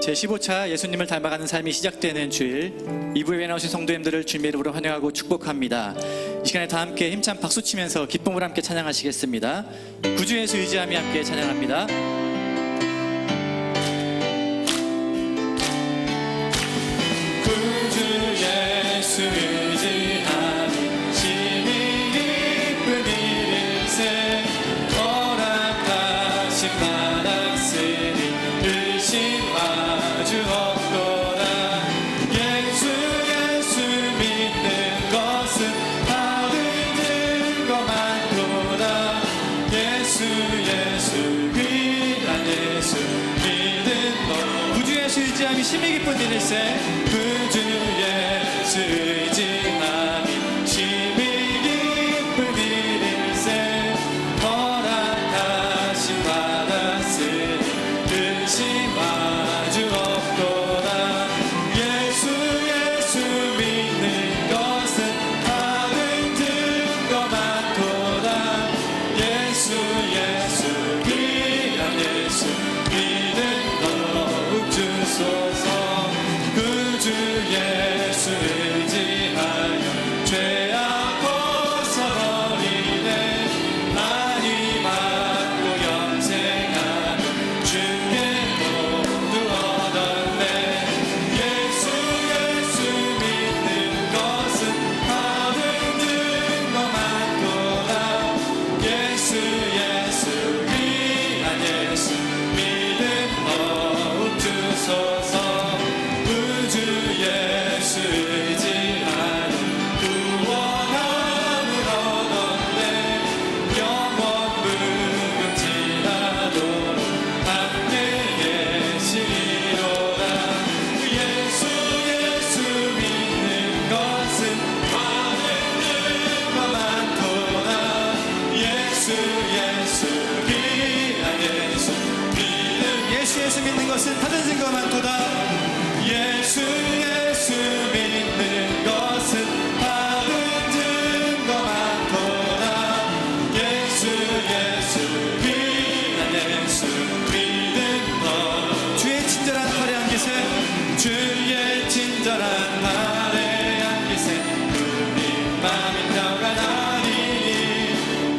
제15차 예수님을 닮아가는 삶이 시작되는 주일, 2부에 나오신 성도님들을 주님의 이름으로 환영하고 축복합니다. 이 시간에 다 함께 힘찬 박수치면서 기쁨을 함께 찬양하시겠습니다. 구주 예수 의지함이 함께 찬양합니다. 구주 예수 의지함이 심히 기쁜 일일세. 허락하신 받았으니 의심 아주 없도다. 예수 믿는 것은 받은 증거 많도다. 예수 귀한 예수 믿는 것. 구주 예수 의지함이 심히 기쁜 일일세. 구주 예수 의지함이 심히 기쁜 일일세. 허락하신 받았으니 의심 아주 없도다. 예수 믿는 것은 받은 증거 많도다. 예수 귀한 예수 믿는 것 주소서. 구주 예수 의지하여 죄악 벗어버리네. 많이 받고 영생하는 주께 모두 얻었네. 예수 믿는 것은 받은 증거 많도다. 예수 귀한 예수 믿는 법 주소서. 구주 예수 의지하여 구원함을 얻었네. 영원 무궁지나도록 함께 계시리로다. 예수 믿는 것은 받은 증거 많도다. 예수 귀한 예수 믿는. 예수 믿는 것은 받은 증거 많도다. 예수 믿는 것은 받은 증거 많도다. 예수 귀한 예수 믿는 것. 주의 친절한 팔의 안기세. 주의 친절한 팔의 안기세. 우리 마음이 평안하리니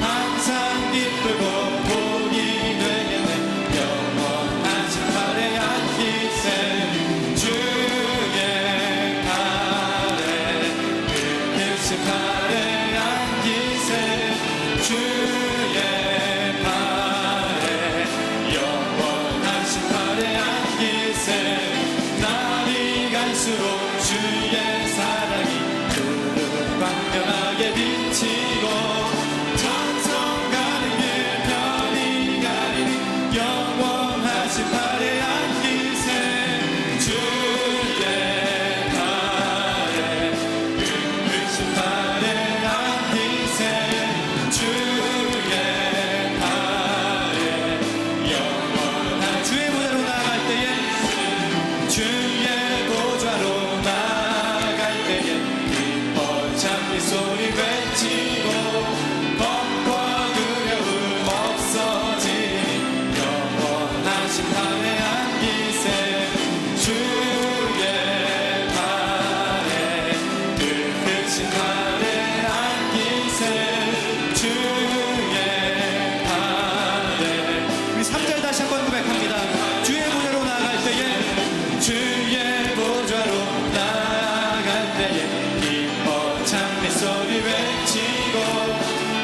항상 기쁘고 복이 되겠네. 영원하신 팔의 안기세. 팔에 안기세. 주의 팔에 영원하신 팔에 안기세. 날이 갈수록 주의 사랑이 두루 광명하게 비치고 천성 가는 길 편히 가리니 영원하신 팔에 안기세. 주의 팔에 큰 팔에 안기세. 주의 팔에 영원한 주의 보좌로 나아갈 때에 주의 보좌로 나아갈 때에 기뻐 찬미 소리 외치고 겁과 두려움 없어지니 영원하신 팔에 안기세. 주의 팔에 크신 팔에 안기세. 주의 팔에. 우리 3절 다시 한번 고백합니다. 주의 보좌로 나아갈 때에 주의 보좌로 나아갈 때에 기뻐 찬미 소리 외치고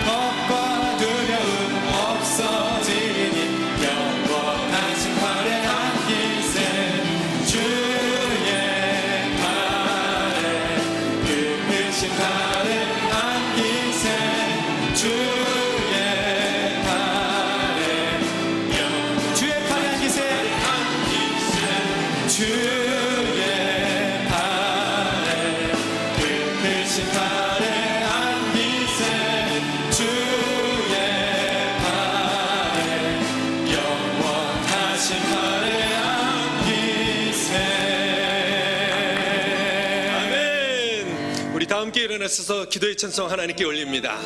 겁과 두려움 없어지니 영원하신 팔에 안기세. 주의 팔에 크신 팔에 안기세. 주의 팔에 주의 팔에 안기세. 주의 팔에 크신 팔에 안기세. 주의 팔에 영원하신 팔에 안기세. 아멘. 우리 다 함께 일어나셔서 기도의 찬송 하나님께 올립니다.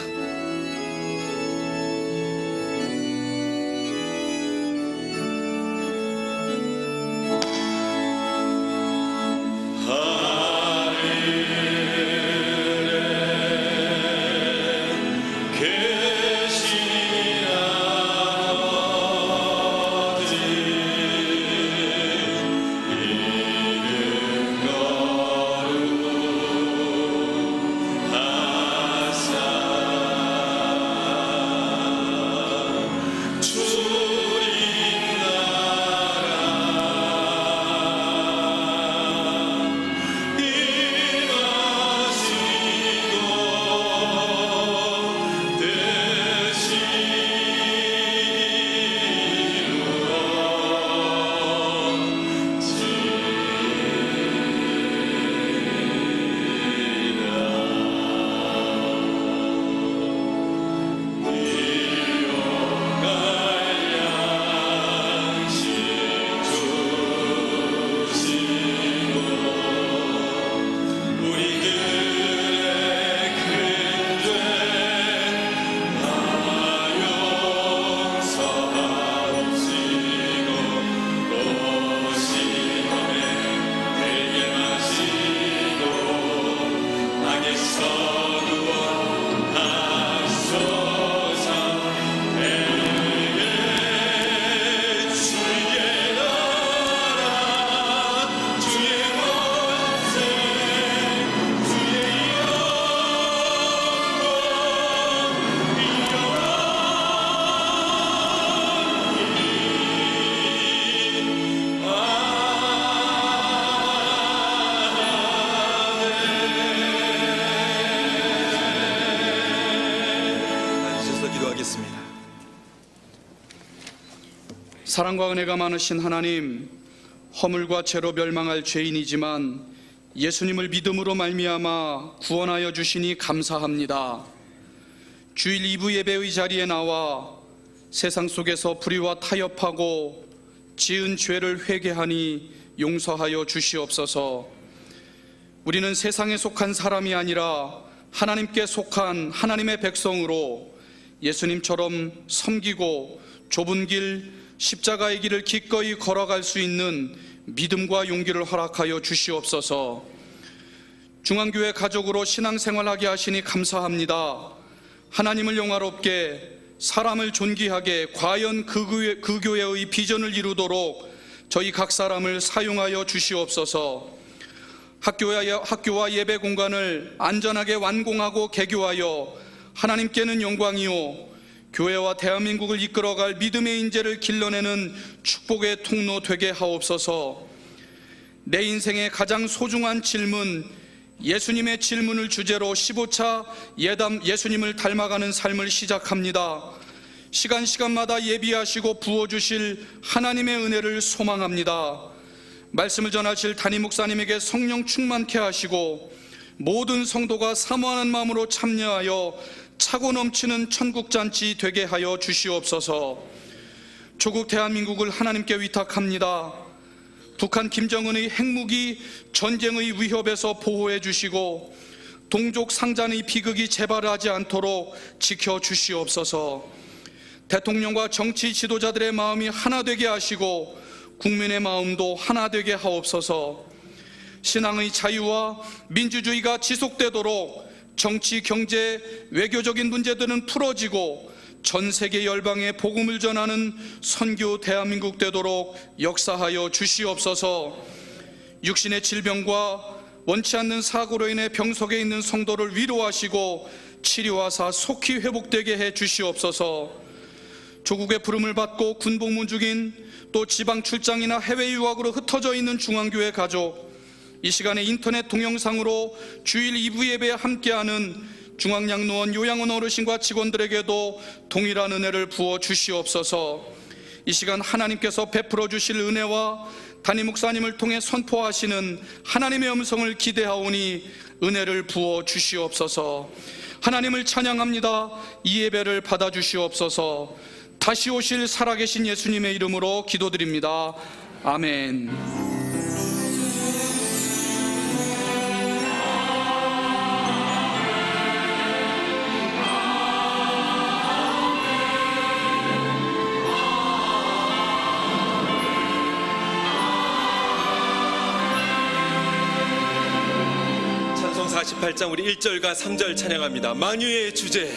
사랑과 은혜가 많으신 하나님, 허물과 죄로 멸망할 죄인이지만 예수님을 믿음으로 말미암아 구원하여 주시니 감사합니다. 주일 2부 예배의 자리에 나와 세상 속에서 불의와 타협하고 지은 죄를 회개하니 용서하여 주시옵소서. 우리는 세상에 속한 사람이 아니라 하나님께 속한 하나님의 백성으로 예수님처럼 섬기고 좁은 길, 십자가의 길을 기꺼이 걸어갈 수 있는 믿음과 용기를 허락하여 주시옵소서. 중앙교회 가족으로 신앙생활하게 하시니 감사합니다. 하나님을 영화롭게, 사람을 존귀하게 과연 그 교회의 비전을 이루도록 저희 각 사람을 사용하여 주시옵소서. 학교와 예배 공간을 안전하게 완공하고 개교하여 하나님께는 영광이요 교회와 대한민국을 이끌어갈 믿음의 인재를 길러내는 축복의 통로 되게 하옵소서. 내 인생의 가장 소중한 질문, 예수님의 질문을 주제로 15차 예담 예수님을 닮아가는 삶을 시작합니다. 시간마다 예비하시고 부어주실 하나님의 은혜를 소망합니다. 말씀을 전하실 담임 목사님에게 성령 충만케 하시고 모든 성도가 사모하는 마음으로 참여하여 차고 넘치는 천국잔치 되게 하여 주시옵소서. 조국 대한민국을 하나님께 위탁합니다. 북한 김정은의 핵무기 전쟁의 위협에서 보호해 주시고 동족 상잔의 비극이 재발하지 않도록 지켜 주시옵소서. 대통령과 정치 지도자들의 마음이 하나 되게 하시고 국민의 마음도 하나 되게 하옵소서. 신앙의 자유와 민주주의가 지속되도록 정치, 경제, 외교적인 문제들은 풀어지고 전 세계 열방에 복음을 전하는 선교 대한민국 되도록 역사하여 주시옵소서. 육신의 질병과 원치 않는 사고로 인해 병석에 있는 성도를 위로하시고 치료하사 속히 회복되게 해 주시옵소서. 조국의 부름을 받고 군복무 중인 또 지방 출장이나 해외 유학으로 흩어져 있는 중앙교회 가족, 이 시간에 인터넷 동영상으로 주일 2부 예배에 함께하는 중앙양로원 요양원 어르신과 직원들에게도 동일한 은혜를 부어 주시옵소서. 이 시간 하나님께서 베풀어 주실 은혜와 담임 목사님을 통해 선포하시는 하나님의 음성을 기대하오니 은혜를 부어 주시옵소서. 하나님을 찬양합니다. 이 예배를 받아 주시옵소서. 다시 오실 살아계신 예수님의 이름으로 기도드립니다. 아멘. 찬송 48장 우리 1절과 3절 찬양합니다. 만유의 주제.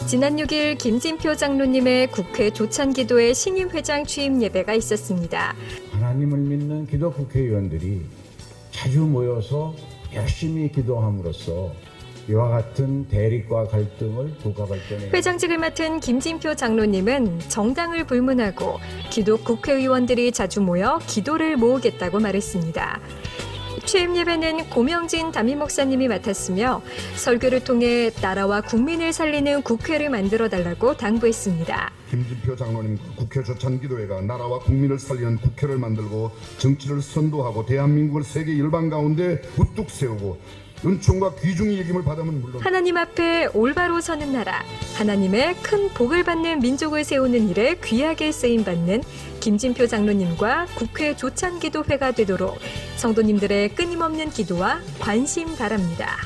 지난 6일 김진표 장로님의 국회 조찬기도회 신임 회장 취임 예배가 있었습니다. 하나님을 믿는 기도 국회의원들이 자주 모여서 열심히 기도함으로써 이와 같은 대립과 갈등을 국가발전에 회장직을 맡은 김진표 장로님은 정당을 불문하고 기독 국회의원들이 자주 모여 기도를 모으겠다고 말했습니다. 취임 예배는 고명진 담임 목사님이 맡았으며 설교를 통해 나라와 국민을 살리는 국회를 만들어 달라고 당부했습니다. 김진표 장로님 국회 조찬기도회가 나라와 국민을 살리는 국회를 만들고 정치를 선도하고 대한민국을 세계 열방 가운데 우뚝 세우고 은총과 귀중의 여김을 받으면 물론 하나님 앞에 올바로 서는 나라, 하나님의 큰 복을 받는 민족을 세우는 일에 귀하게 쓰임받는 김진표 장로님과 국회 조찬기도회가 되도록 성도님들의 끊임없는 기도와 관심 바랍니다.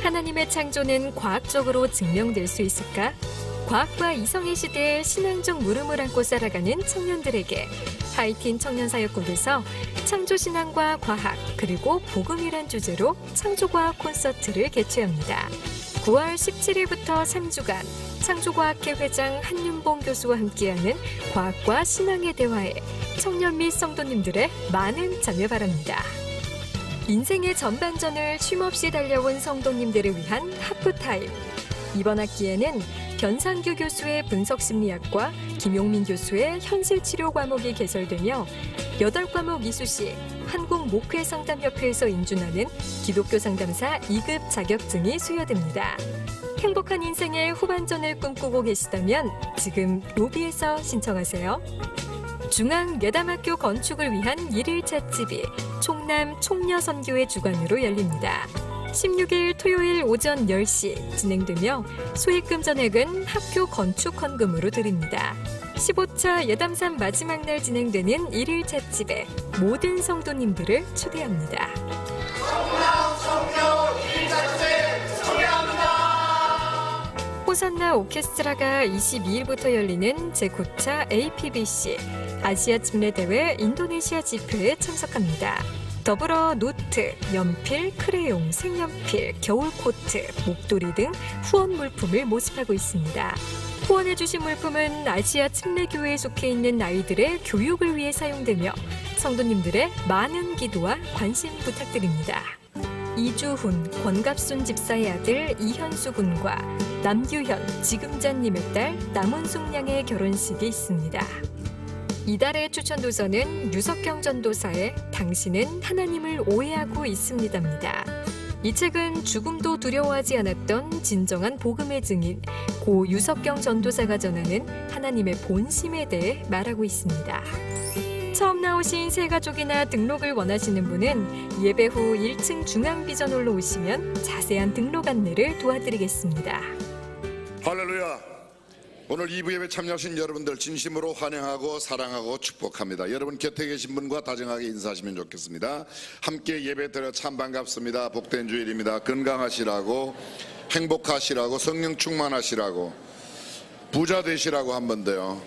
하나님의 창조는 과학적으로 증명될 수 있을까? 과학과 이성의 시대에 신앙적 물음을 안고 살아가는 청년들에게 하이틴 청년사역국에서 창조신앙과 과학 그리고 복음이란 주제로 창조과학 콘서트를 개최합니다. 9월 17일부터 3주간 창조과학회 회장 한윤봉 교수와 함께하는 과학과 신앙의 대화에 청년 및 성도님들의 많은 참여 바랍니다. 인생의 전반전을 쉼없이 달려온 성도님들을 위한 하프타임. 이번 학기에는 변상규 교수의 분석심리학과 김용민 교수의 현실치료 과목이 개설되며 8과목 이수시 한국목회상담협회에서 인준하는 기독교 상담사 2급 자격증이 수여됩니다. 행복한 인생의 후반전을 꿈꾸고 계시다면 지금 로비에서 신청하세요. 중앙예담학교 건축을 위한 1일 찻집이 총남 총녀선교회 주관으로 열립니다. 16일 토요일 오전 10시 진행되며 수익금 전액은 학교 건축 헌금으로 드립니다. 15차 예담산 마지막 날 진행되는 1일 찻집에 모든 성도님들을 초대합니다. 호산나 오케스트라가 22일부터 열리는 제9차 APBC 아시아 침례대회 인도네시아 집회에 참석합니다. 더불어 노트, 연필, 크레용, 색연필, 겨울코트, 목도리 등 후원 물품을 모집하고 있습니다. 후원해주신 물품은 아시아 침례교회에 속해 있는 아이들의 교육을 위해 사용되며 성도님들의 많은 기도와 관심 부탁드립니다. 이주훈, 권갑순 집사의 아들 이현수 군과 남규현, 지금자님의 딸 남은숙 양의 결혼식이 있습니다. 이달의 추천 도서는 유석경 전도사의 당신은 하나님을 오해하고 있습니다입니다. 이 책은 죽음도 두려워하지 않았던 진정한 복음의 증인 고 유석경 전도사가 전하는 하나님의 본심에 대해 말하고 있습니다. 처음 나오신 새 가족이나 등록을 원하시는 분은 예배 후 1층 중앙비전홀로 오시면 자세한 등록 안내를 도와드리겠습니다. 할렐루야. 오늘 2부 예배 참여하신 여러분들 진심으로 환영하고 사랑하고 축복합니다. 여러분 곁에 계신 분과 다정하게 인사하시면 좋겠습니다. 함께 예배 드려 참 반갑습니다. 복된 주일입니다. 건강하시라고, 행복하시라고, 성령 충만하시라고, 부자 되시라고 한 번 더요.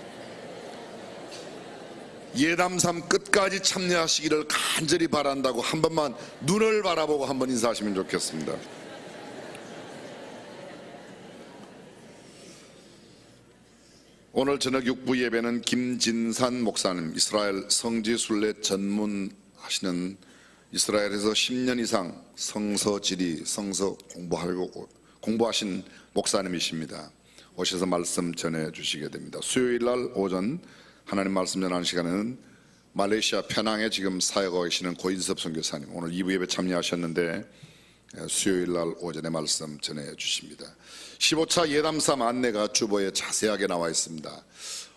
예담삼 끝까지 참여하시기를 간절히 바란다고 한 번만 눈을 바라보고 한 번 인사하시면 좋겠습니다. 오늘 저녁 6부 예배는 김진산 목사님, 이스라엘 성지순례 전문하시는 이스라엘에서 10년 이상 성서 공부하신 목사님이십니다. 오셔서 말씀 전해 주시게 됩니다. 수요일 날 오전 하나님 말씀 전하는 시간에는 말레이시아 페낭에 지금 사역하고 계시는 고인섭 선교사님, 오늘 2부 예배 참여하셨는데 수요일 날 오전에 말씀 전해 주십니다. 15차 예담삼 안내가 주보에 자세하게 나와 있습니다.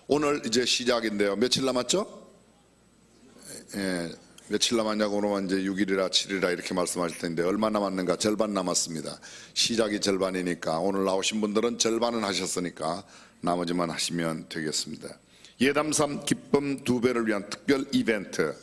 오늘 이제 시작인데요. 며칠 남았죠? 며칠 남았냐고 그러면 이제 6일이라 7일이라 이렇게 말씀하실 텐데 얼마 남았는가? 절반 남았습니다. 시작이 절반이니까 오늘 나오신 분들은 절반은 하셨으니까 나머지만 하시면 되겠습니다. 예담삼 기쁨 2배를 위한 특별 이벤트,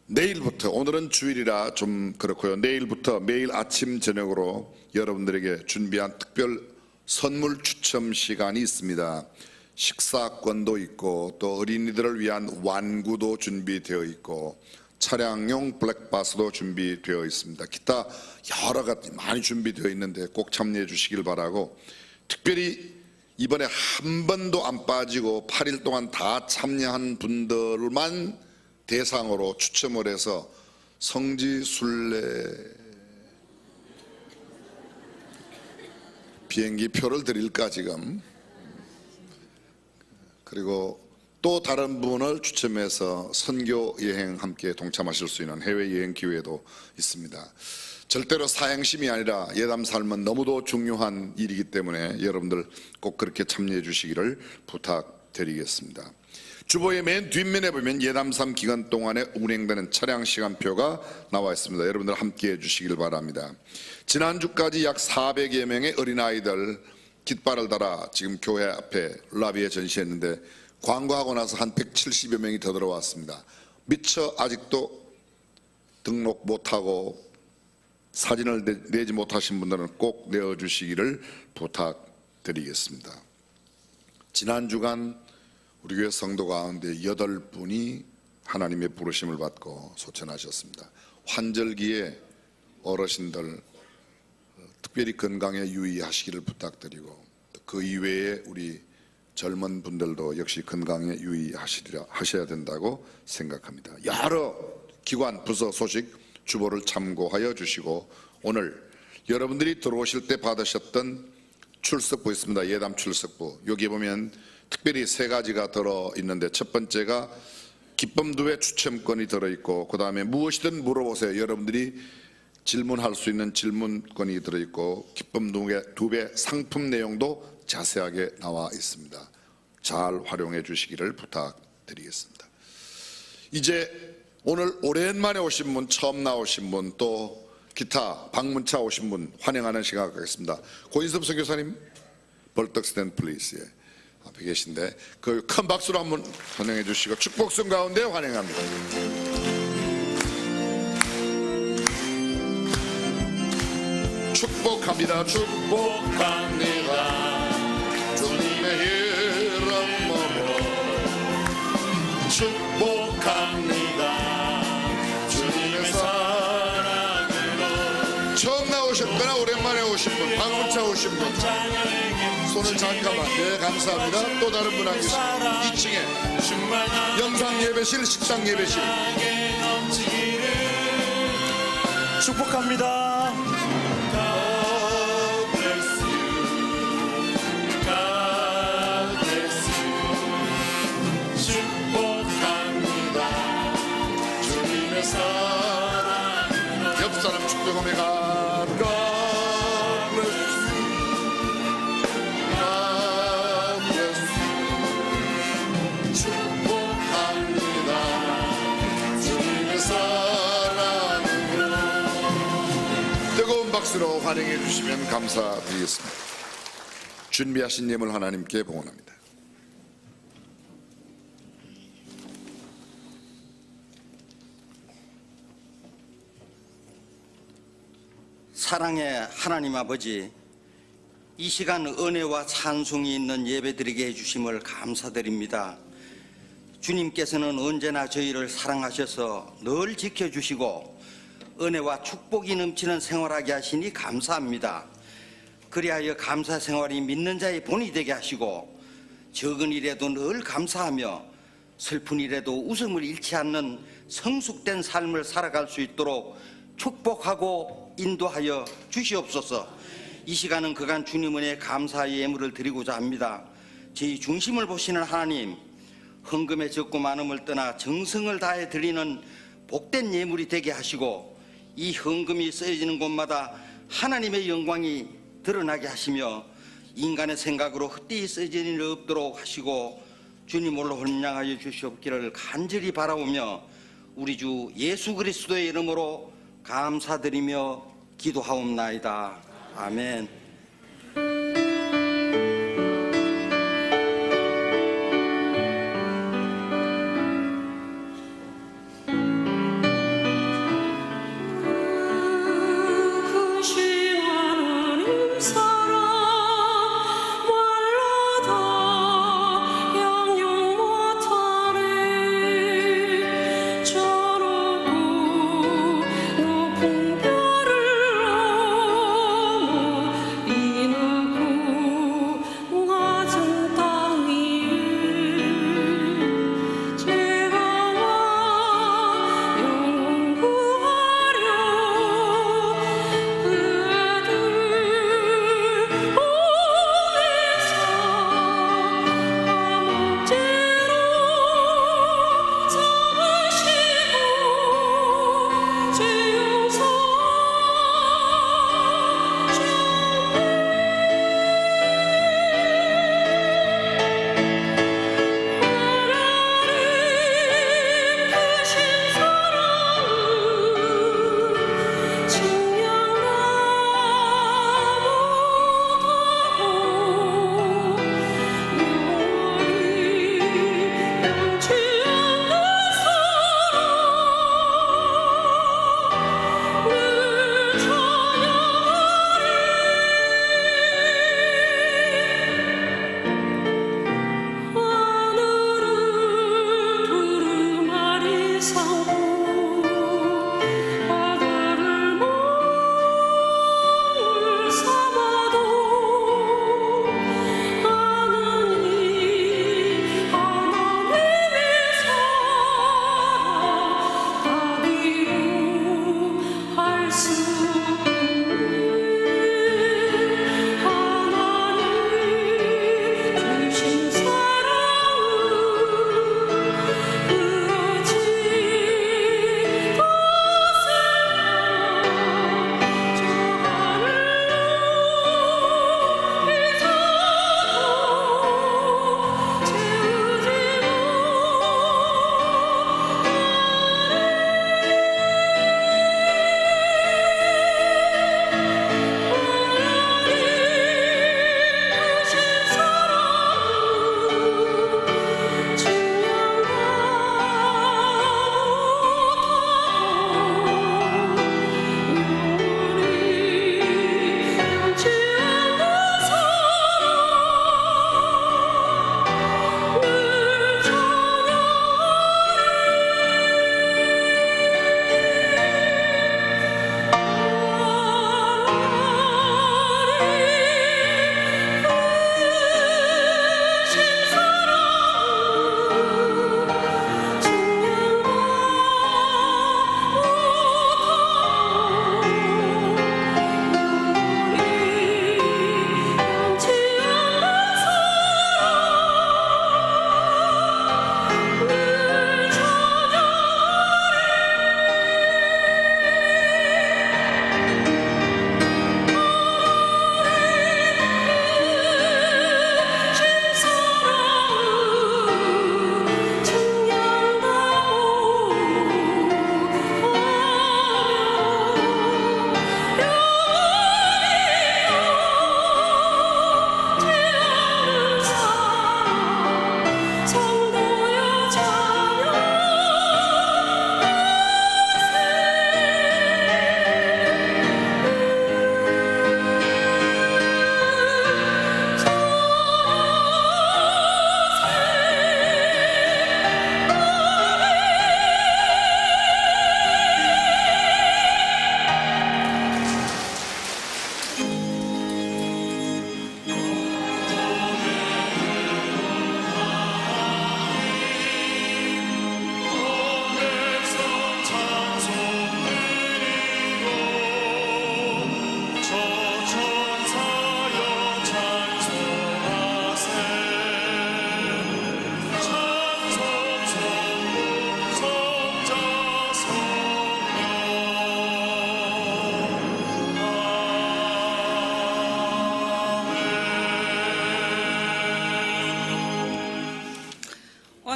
내일부터, 오늘은 주일이라 좀 그렇고요, 내일부터 매일 아침 저녁으로 여러분들에게 준비한 특별 선물 추첨 시간이 있습니다. 식사권도 있고 또 어린이들을 위한 완구도 준비되어 있고 차량용 블랙바스도 준비되어 있습니다. 기타 여러 가지 많이 준비되어 있는데 꼭 참여해 주시길 바라고, 특별히 이번에 한 번도 안 빠지고 8일 동안 다 참여한 분들만 대상으로 추첨을 해서 성지 순례 비행기 표를 드릴까 지금. 그리고 또 다른 분을 추첨해서 선교 여행 함께 동참하실 수 있는 해외 여행 기회도 있습니다. 절대로 사행심이 아니라 예담 삶은 너무도 중요한 일이기 때문에 여러분들 꼭 그렇게 참여해 주시기를 부탁드리겠습니다. 주보의 맨 뒷면에 보면 예담 삶 기간 동안에 운행되는 차량 시간표가 나와 있습니다. 여러분들 함께 해 주시길 바랍니다. 지난주까지 약 400여 명의 어린아이들 깃발을 달아 지금 교회 앞에 라비에 전시했는데 광고하고 나서 한 170여 명이 더 들어왔습니다. 미처 아직도 등록 못하고 사진을 내지 못하신 분들은 꼭 내어주시기를 부탁드리겠습니다. 지난 주간 우리 교회 성도 가운데 8분이 하나님의 부르심을 받고 소천하셨습니다. 환절기에 어르신들 특별히 건강에 유의하시기를 부탁드리고 그 이외에 우리 젊은 분들도 역시 건강에 유의하셔야 된다고 생각합니다. 여러 기관 부서 소식 주보를 참고하여 주시고 오늘 여러분들이 들어오실 때 받으셨던 출석부 있습니다. 예담 출석부. 여기 보면 특별히 3가지가 들어있는데 첫 번째가 기쁨 2배 추첨권이 들어있고 그 다음에 무엇이든 물어보세요. 여러분들이 질문할 수 있는 질문권이 들어있고 기쁨 2배 상품 내용도 자세하게 나와 있습니다. 잘 활용해 주시기를 부탁드리겠습니다. 이제 오늘 오랜만에 오신 분, 처음 나오신 분, 또 기타 방문차 오신 분 환영하는 시간 갖겠습니다. 고인섭 선교사님 벌떡 스탠드 플리즈. 예, 앞에 계신데 그 큰 박수로 한번 환영해 주시고 축복성 가운데 환영합니다. 축복합니다. 축복합니다. 주님의 이름으로 축복합니다. 주님의 사랑으로. 처음 나오셨거나 오랜만에 오신 분, 방문차 오신 분 손을 잠깐만. 네, 감사합니다. 또 다른 분 한 계십니다. 2층에 영상 예배실, 식당 예배실. 축복합니다. 옆 사람 축복하며 축복합니다. 주님의 사랑으로. 뜨거운 박수로 환영해 주시면 감사드리겠습니다. 준비하신 예물 하나님께 봉헌합니다. 사랑의 하나님 아버지, 이 시간 은혜와 찬송이 있는 예배드리게 해주심을 감사드립니다. 주님께서는 언제나 저희를 사랑하셔서 늘 지켜주시고 은혜와 축복이 넘치는 생활하게 하시니 감사합니다. 그리하여 감사 생활이 믿는 자의 본이 되게 하시고 적은 일에도 늘 감사하며 슬픈 일에도 웃음을 잃지 않는 성숙된 삶을 살아갈 수 있도록 축복하고 인도하여 주시옵소서. 이 시간은 그간 주님 은혜에 감사의 예물을 드리고자 합니다. 저희 중심을 보시는 하나님, 헌금의 적고 많음을 떠나 정성을 다해 드리는 복된 예물이 되게 하시고 이 헌금이 쓰여지는 곳마다 하나님의 영광이 드러나게 하시며 인간의 생각으로 헛되이 쓰여지는 일 없도록 하시고 주님으로 헌량하여 주시옵기를 간절히 바라오며 우리 주 예수 그리스도의 이름으로 감사드리며 기도하옵나이다. 아멘.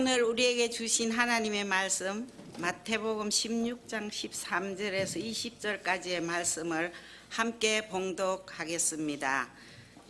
오늘 우리에게 주신 하나님의 말씀 마태복음 16장 13절에서 20절까지의 말씀을 함께 봉독하겠습니다.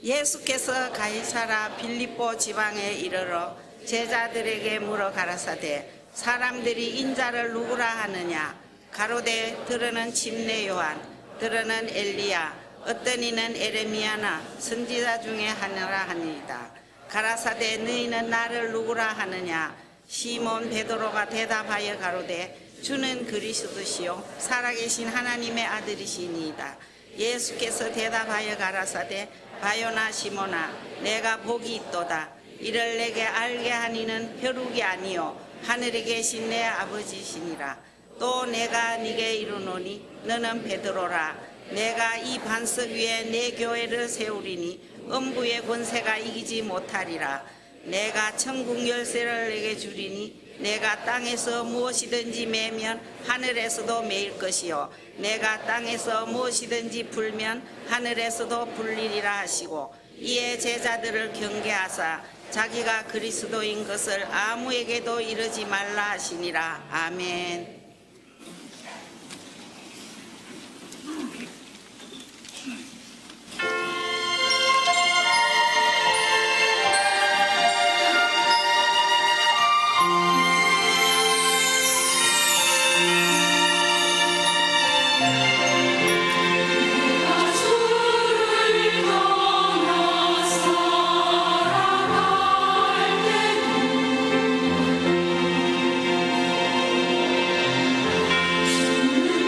예수께서 가이사라 빌립보 지방에 이르러 제자들에게 물어 가라사대 사람들이 인자를 누구라 하느냐 가로되 들으는 침례 요한 들으는 엘리야 어떤 이는 에레미야나 선지자 중에 하나라 하니이다. 가라사대 너희는 나를 누구라 하느냐 시몬 베드로가 대답하여 가로되 주는 그리스도시요 살아계신 하나님의 아들이시니이다. 예수께서 대답하여 가라사대 바요나 시몬아 내가 복이 있도다. 이를 내게 알게 하니는 벼룩이 아니요 하늘에 계신 내 아버지시니라. 또 내가 네게 이르노니 너는 베드로라. 내가 이 반석 위에 내 교회를 세우리니 음부의 권세가 이기지 못하리라. 내가 천국 열쇠를 내게 주리니 내가 땅에서 무엇이든지 매면 하늘에서도 매일 것이요 내가 땅에서 무엇이든지 풀면 하늘에서도 풀리리라 하시고 이에 제자들을 경계하사 자기가 그리스도인 것을 아무에게도 이르지 말라 하시니라. 아멘.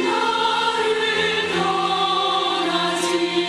나를 떠나지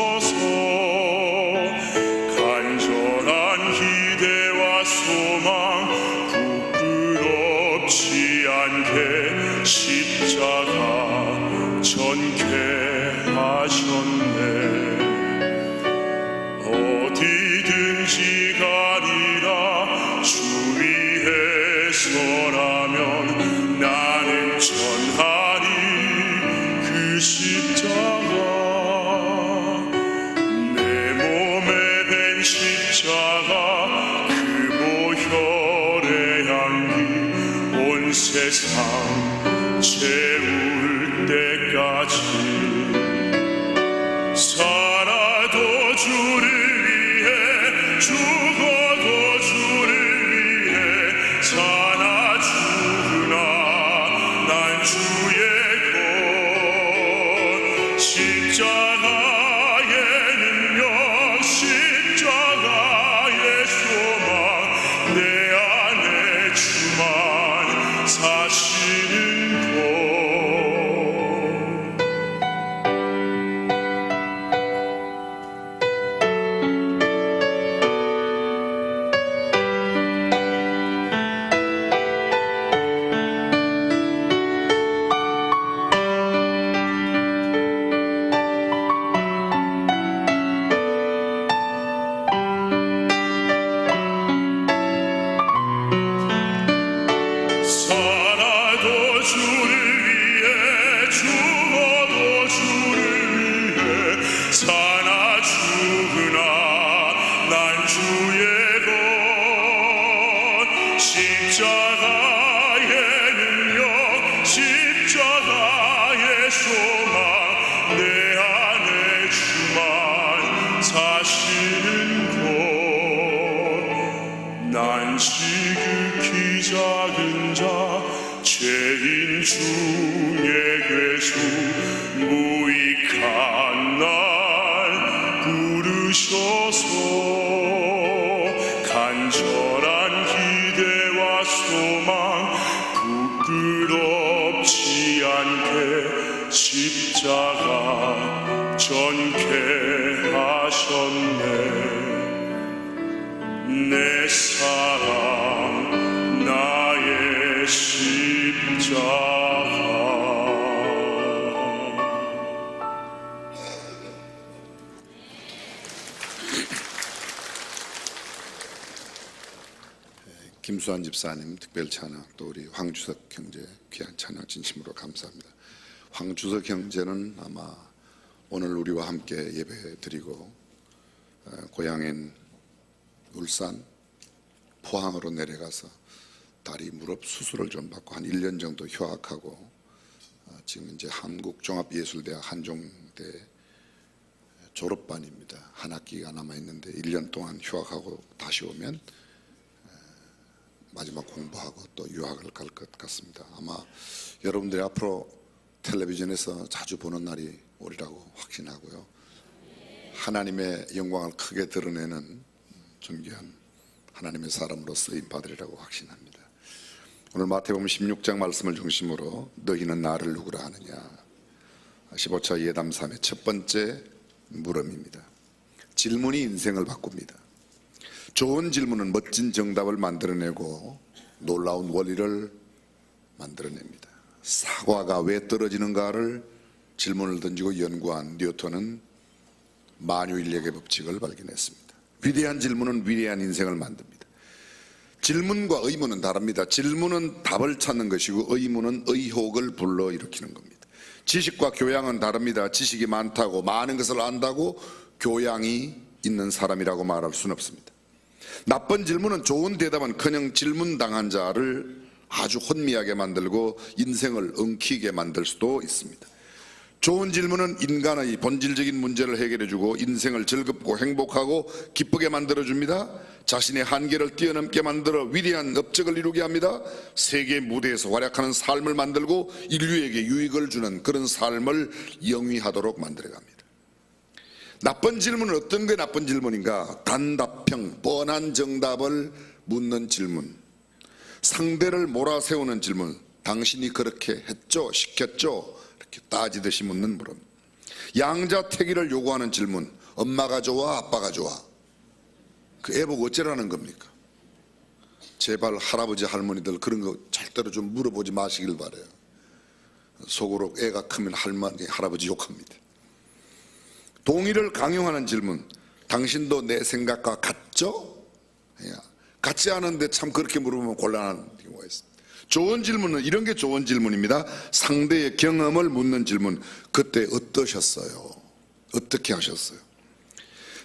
부르셔서 간절한 기대와 소망 부끄럽지 않게 십자가 전개하셨네. 어디든지 가리라 주 위에 서라면 나는 전하리 그 십자가. 내 몸에 밴 십자가 그 보혈의 향기 온 세상 채울 때까지 살아도 주를 위해 죽어도 주를 위해 사나 죽으나 난 주의 것. 십자가의 능력 십자가의 소망 내 안에 주만 사시는 것. 살아도 주를 위해 죽어도 주를 위해 사나 죽으나 난 주의 것. 십자가의 능력 십자가의 소망 내 안에 주만 사시는 것. 난 지극히 작은 자 죄인 중에 괴수 무익한 날 부르셔서 간절한 기대와 소망 부끄럽지 않게 십자가 전개하셨네. 내 사랑 나의 십자가. 김수환 집사님 특별 찬양, 또 우리 황주석 형제 귀한 찬양 진심으로 감사합니다. 황주석 형제는 아마 오늘 우리와 함께 예배 드리고 고향인 울산 포항으로 내려가서 다리 무릎 수술을 좀 받고 한 1년 정도 휴학하고 지금 이제 한국종합예술대학 한종대 졸업반입니다. 한 학기가 남아있는데 1년 동안 휴학하고 다시 오면 마지막 공부하고 또 유학을 갈 것 같습니다. 아마 여러분들이 앞으로 텔레비전에서 자주 보는 날이 오리라고 확신하고요. 하나님의 영광을 크게 드러내는 존귀한 하나님의 사람으로 쓰임 받으리라고 확신합니다. 오늘 마태복음 16장 말씀을 중심으로 너희는 나를 누구라 하느냐, 15차 예담3의 첫 번째 물음입니다. 질문이 인생을 바꿉니다. 좋은 질문은 멋진 정답을 만들어내고 놀라운 원리를 만들어냅니다. 사과가 왜 떨어지는가를 질문을 던지고 연구한 뉴턴은 만유인력의 법칙을 발견했습니다. 위대한 질문은 위대한 인생을 만듭니다. 질문과 의문은 다릅니다. 질문은 답을 찾는 것이고 의문은 의혹을 불러일으키는 겁니다. 지식과 교양은 다릅니다. 지식이 많다고 많은 것을 안다고 교양이 있는 사람이라고 말할 수는 없습니다. 나쁜 질문은 좋은 대답은커녕 질문당한 자를 아주 혼미하게 만들고 인생을 엉키게 만들 수도 있습니다. 좋은 질문은 인간의 본질적인 문제를 해결해주고 인생을 즐겁고 행복하고 기쁘게 만들어줍니다. 자신의 한계를 뛰어넘게 만들어 위대한 업적을 이루게 합니다. 세계 무대에서 활약하는 삶을 만들고 인류에게 유익을 주는 그런 삶을 영위하도록 만들어갑니다. 나쁜 질문은 어떤 게 나쁜 질문인가? 단답형, 뻔한 정답을 묻는 질문, 상대를 몰아세우는 질문, 당신이 그렇게 했죠? 시켰죠? 이렇게 따지듯이 묻는 물음, 양자택일을 요구하는 질문, 엄마가 좋아, 아빠가 좋아? 그 애 보고 어쩌라는 겁니까? 제발 할아버지 할머니들 그런 거 절대로 좀 물어보지 마시길 바래요. 속으로 애가 크면 할머니 할아버지 욕합니다. 동의를 강요하는 질문. 당신도 내 생각과 같죠? 같지 않은데 참 그렇게 물어보면 곤란한 경우가 있습니다. 좋은 질문은 이런 게 좋은 질문입니다. 상대의 경험을 묻는 질문. 그때 어떠셨어요? 어떻게 하셨어요?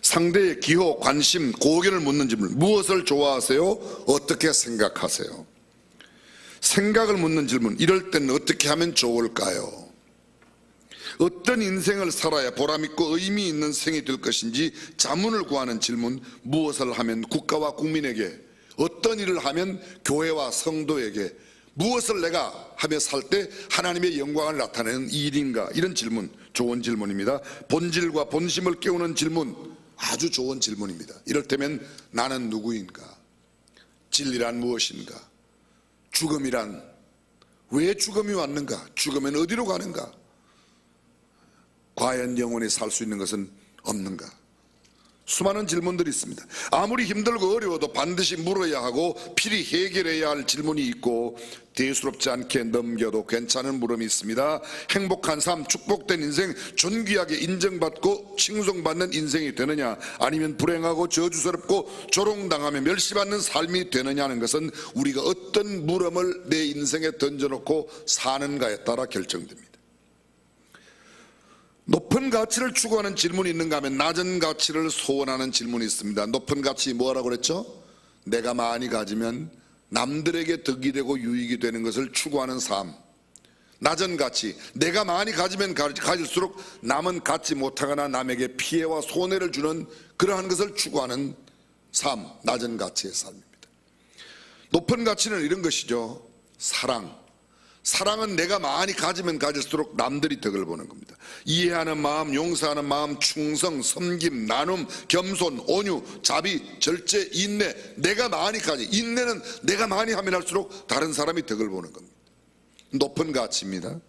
상대의 기호, 관심, 고견을 묻는 질문. 무엇을 좋아하세요? 어떻게 생각하세요? 생각을 묻는 질문. 이럴 때는 어떻게 하면 좋을까요? 어떤 인생을 살아야 보람있고 의미 있는 생이 될 것인지 자문을 구하는 질문. 무엇을 하면 국가와 국민에게, 어떤 일을 하면 교회와 성도에게, 무엇을 내가 하며 살 때 하나님의 영광을 나타내는 일인가? 이런 질문, 좋은 질문입니다. 본질과 본심을 깨우는 질문, 아주 좋은 질문입니다. 이럴 때면 나는 누구인가? 진리란 무엇인가? 죽음이란 왜 죽음이 왔는가? 죽으면 어디로 가는가? 과연 영원히 살 수 있는 것은 없는가? 수많은 질문들이 있습니다. 아무리 힘들고 어려워도 반드시 물어야 하고 필히 해결해야 할 질문이 있고 대수롭지 않게 넘겨도 괜찮은 물음이 있습니다. 행복한 삶, 축복된 인생, 존귀하게 인정받고 칭송받는 인생이 되느냐, 아니면 불행하고 저주스럽고 조롱당하며 멸시받는 삶이 되느냐 하는 것은 우리가 어떤 물음을 내 인생에 던져놓고 사는가에 따라 결정됩니다. 높은 가치를 추구하는 질문이 있는가 하면 낮은 가치를 소원하는 질문이 있습니다. 높은 가치 뭐라고 그랬죠? 내가 많이 가지면 남들에게 덕이 되고 유익이 되는 것을 추구하는 삶. 낮은 가치, 내가 많이 가지면 가질수록 남은 갖지 못하거나 남에게 피해와 손해를 주는 그러한 것을 추구하는 삶, 낮은 가치의 삶입니다. 높은 가치는 이런 것이죠. 사랑은 내가 많이 가지면 가질수록 남들이 덕을 보는 겁니다. 이해하는 마음, 용서하는 마음, 충성, 섬김, 나눔, 겸손, 온유, 자비, 절제, 인내. 내가 많이 가지, 인내는 내가 많이 하면 할수록 다른 사람이 덕을 보는 겁니다. 높은 가치입니다.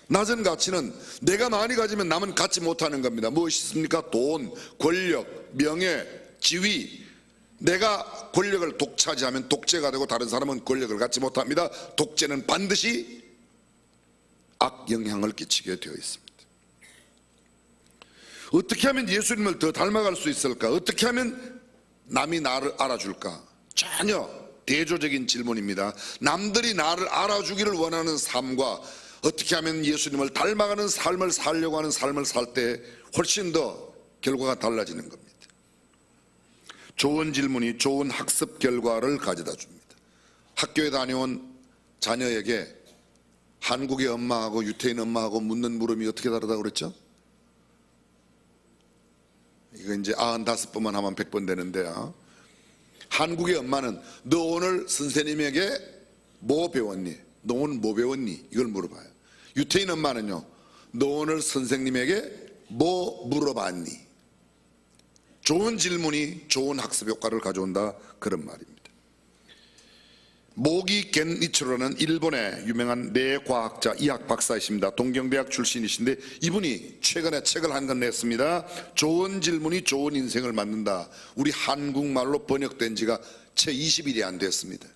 낮은 가치는 내가 많이 가지면 남은 갖지 못하는 겁니다. 무엇이 있습니까? 돈, 권력, 명예, 지위. 내가 권력을 독차지하면 독재가 되고 다른 사람은 권력을 갖지 못합니다. 독재는 반드시 악영향을 끼치게 되어 있습니다. 어떻게 하면 예수님을 더 닮아갈 수 있을까? 어떻게 하면 남이 나를 알아줄까? 전혀 대조적인 질문입니다. 남들이 나를 알아주기를 원하는 삶과 어떻게 하면 예수님을 닮아가는 삶을 살려고 하는 삶을 살 때 훨씬 더 결과가 달라지는 겁니다. 좋은 질문이 좋은 학습 결과를 가져다 줍니다. 학교에 다녀온 자녀에게 한국의 엄마하고 유태인 엄마하고 묻는 물음이 어떻게 다르다고 그랬죠? 이거 이제 95번만 하면 100번 되는데요. 한국의 엄마는 너 오늘 선생님에게 뭐 배웠니? 너 오늘 뭐 배웠니? 이걸 물어봐요. 유태인 엄마는요, 너 오늘 선생님에게 뭐 물어봤니? 좋은 질문이 좋은 학습 효과를 가져온다, 그런 말입니다. 모기 겐이치로는 일본의 유명한 뇌과학자, 이학 박사이십니다. 동경대학 출신이신데 이분이 최근에 책을 한 권 냈습니다. 좋은 질문이 좋은 인생을 만든다. 우리 한국말로 번역된 지가 채 20일이 안 됐습니다.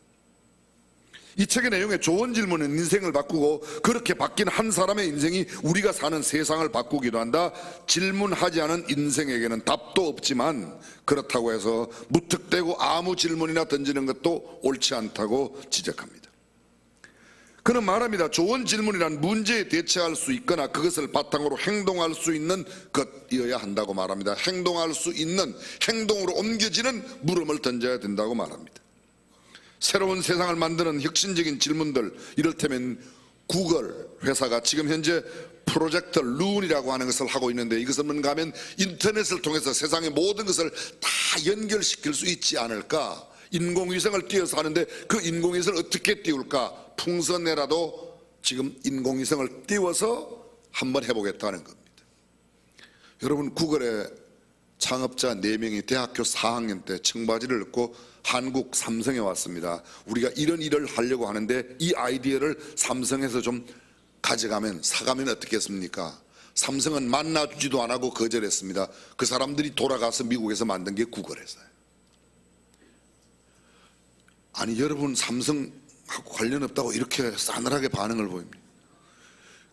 이 책의 내용에 좋은 질문은 인생을 바꾸고 그렇게 바뀐 한 사람의 인생이 우리가 사는 세상을 바꾸기도 한다. 질문하지 않은 인생에게는 답도 없지만 그렇다고 해서 무턱대고 아무 질문이나 던지는 것도 옳지 않다고 지적합니다. 그는 말합니다. 좋은 질문이란 문제에 대처할 수 있거나 그것을 바탕으로 행동할 수 있는 것이어야 한다고 말합니다. 행동할 수 있는, 행동으로 옮겨지는 물음을 던져야 된다고 말합니다. 새로운 세상을 만드는 혁신적인 질문들, 이를테면 구글 회사가 지금 현재 프로젝트 룬이라고 하는 것을 하고 있는데, 이것은 뭔가 하면 인터넷을 통해서 세상의 모든 것을 다 연결시킬 수 있지 않을까. 인공위성을 띄워서 하는데 그 인공위성을 어떻게 띄울까. 풍선에라도 지금 인공위성을 띄워서 한번 해보겠다는 겁니다. 여러분, 구글의 창업자 4명이 대학교 4학년 때 청바지를 입고 한국 삼성에 왔습니다. 우리가 이런 일을 하려고 하는데 이 아이디어를 삼성에서 좀 가져가면, 사가면 어떻겠습니까? 삼성은 만나주지도 안 하고 거절했습니다. 그 사람들이 돌아가서 미국에서 만든 게 구글에서요. 아니 여러분 삼성하고 관련 없다고 이렇게 싸늘하게 반응을 보입니다.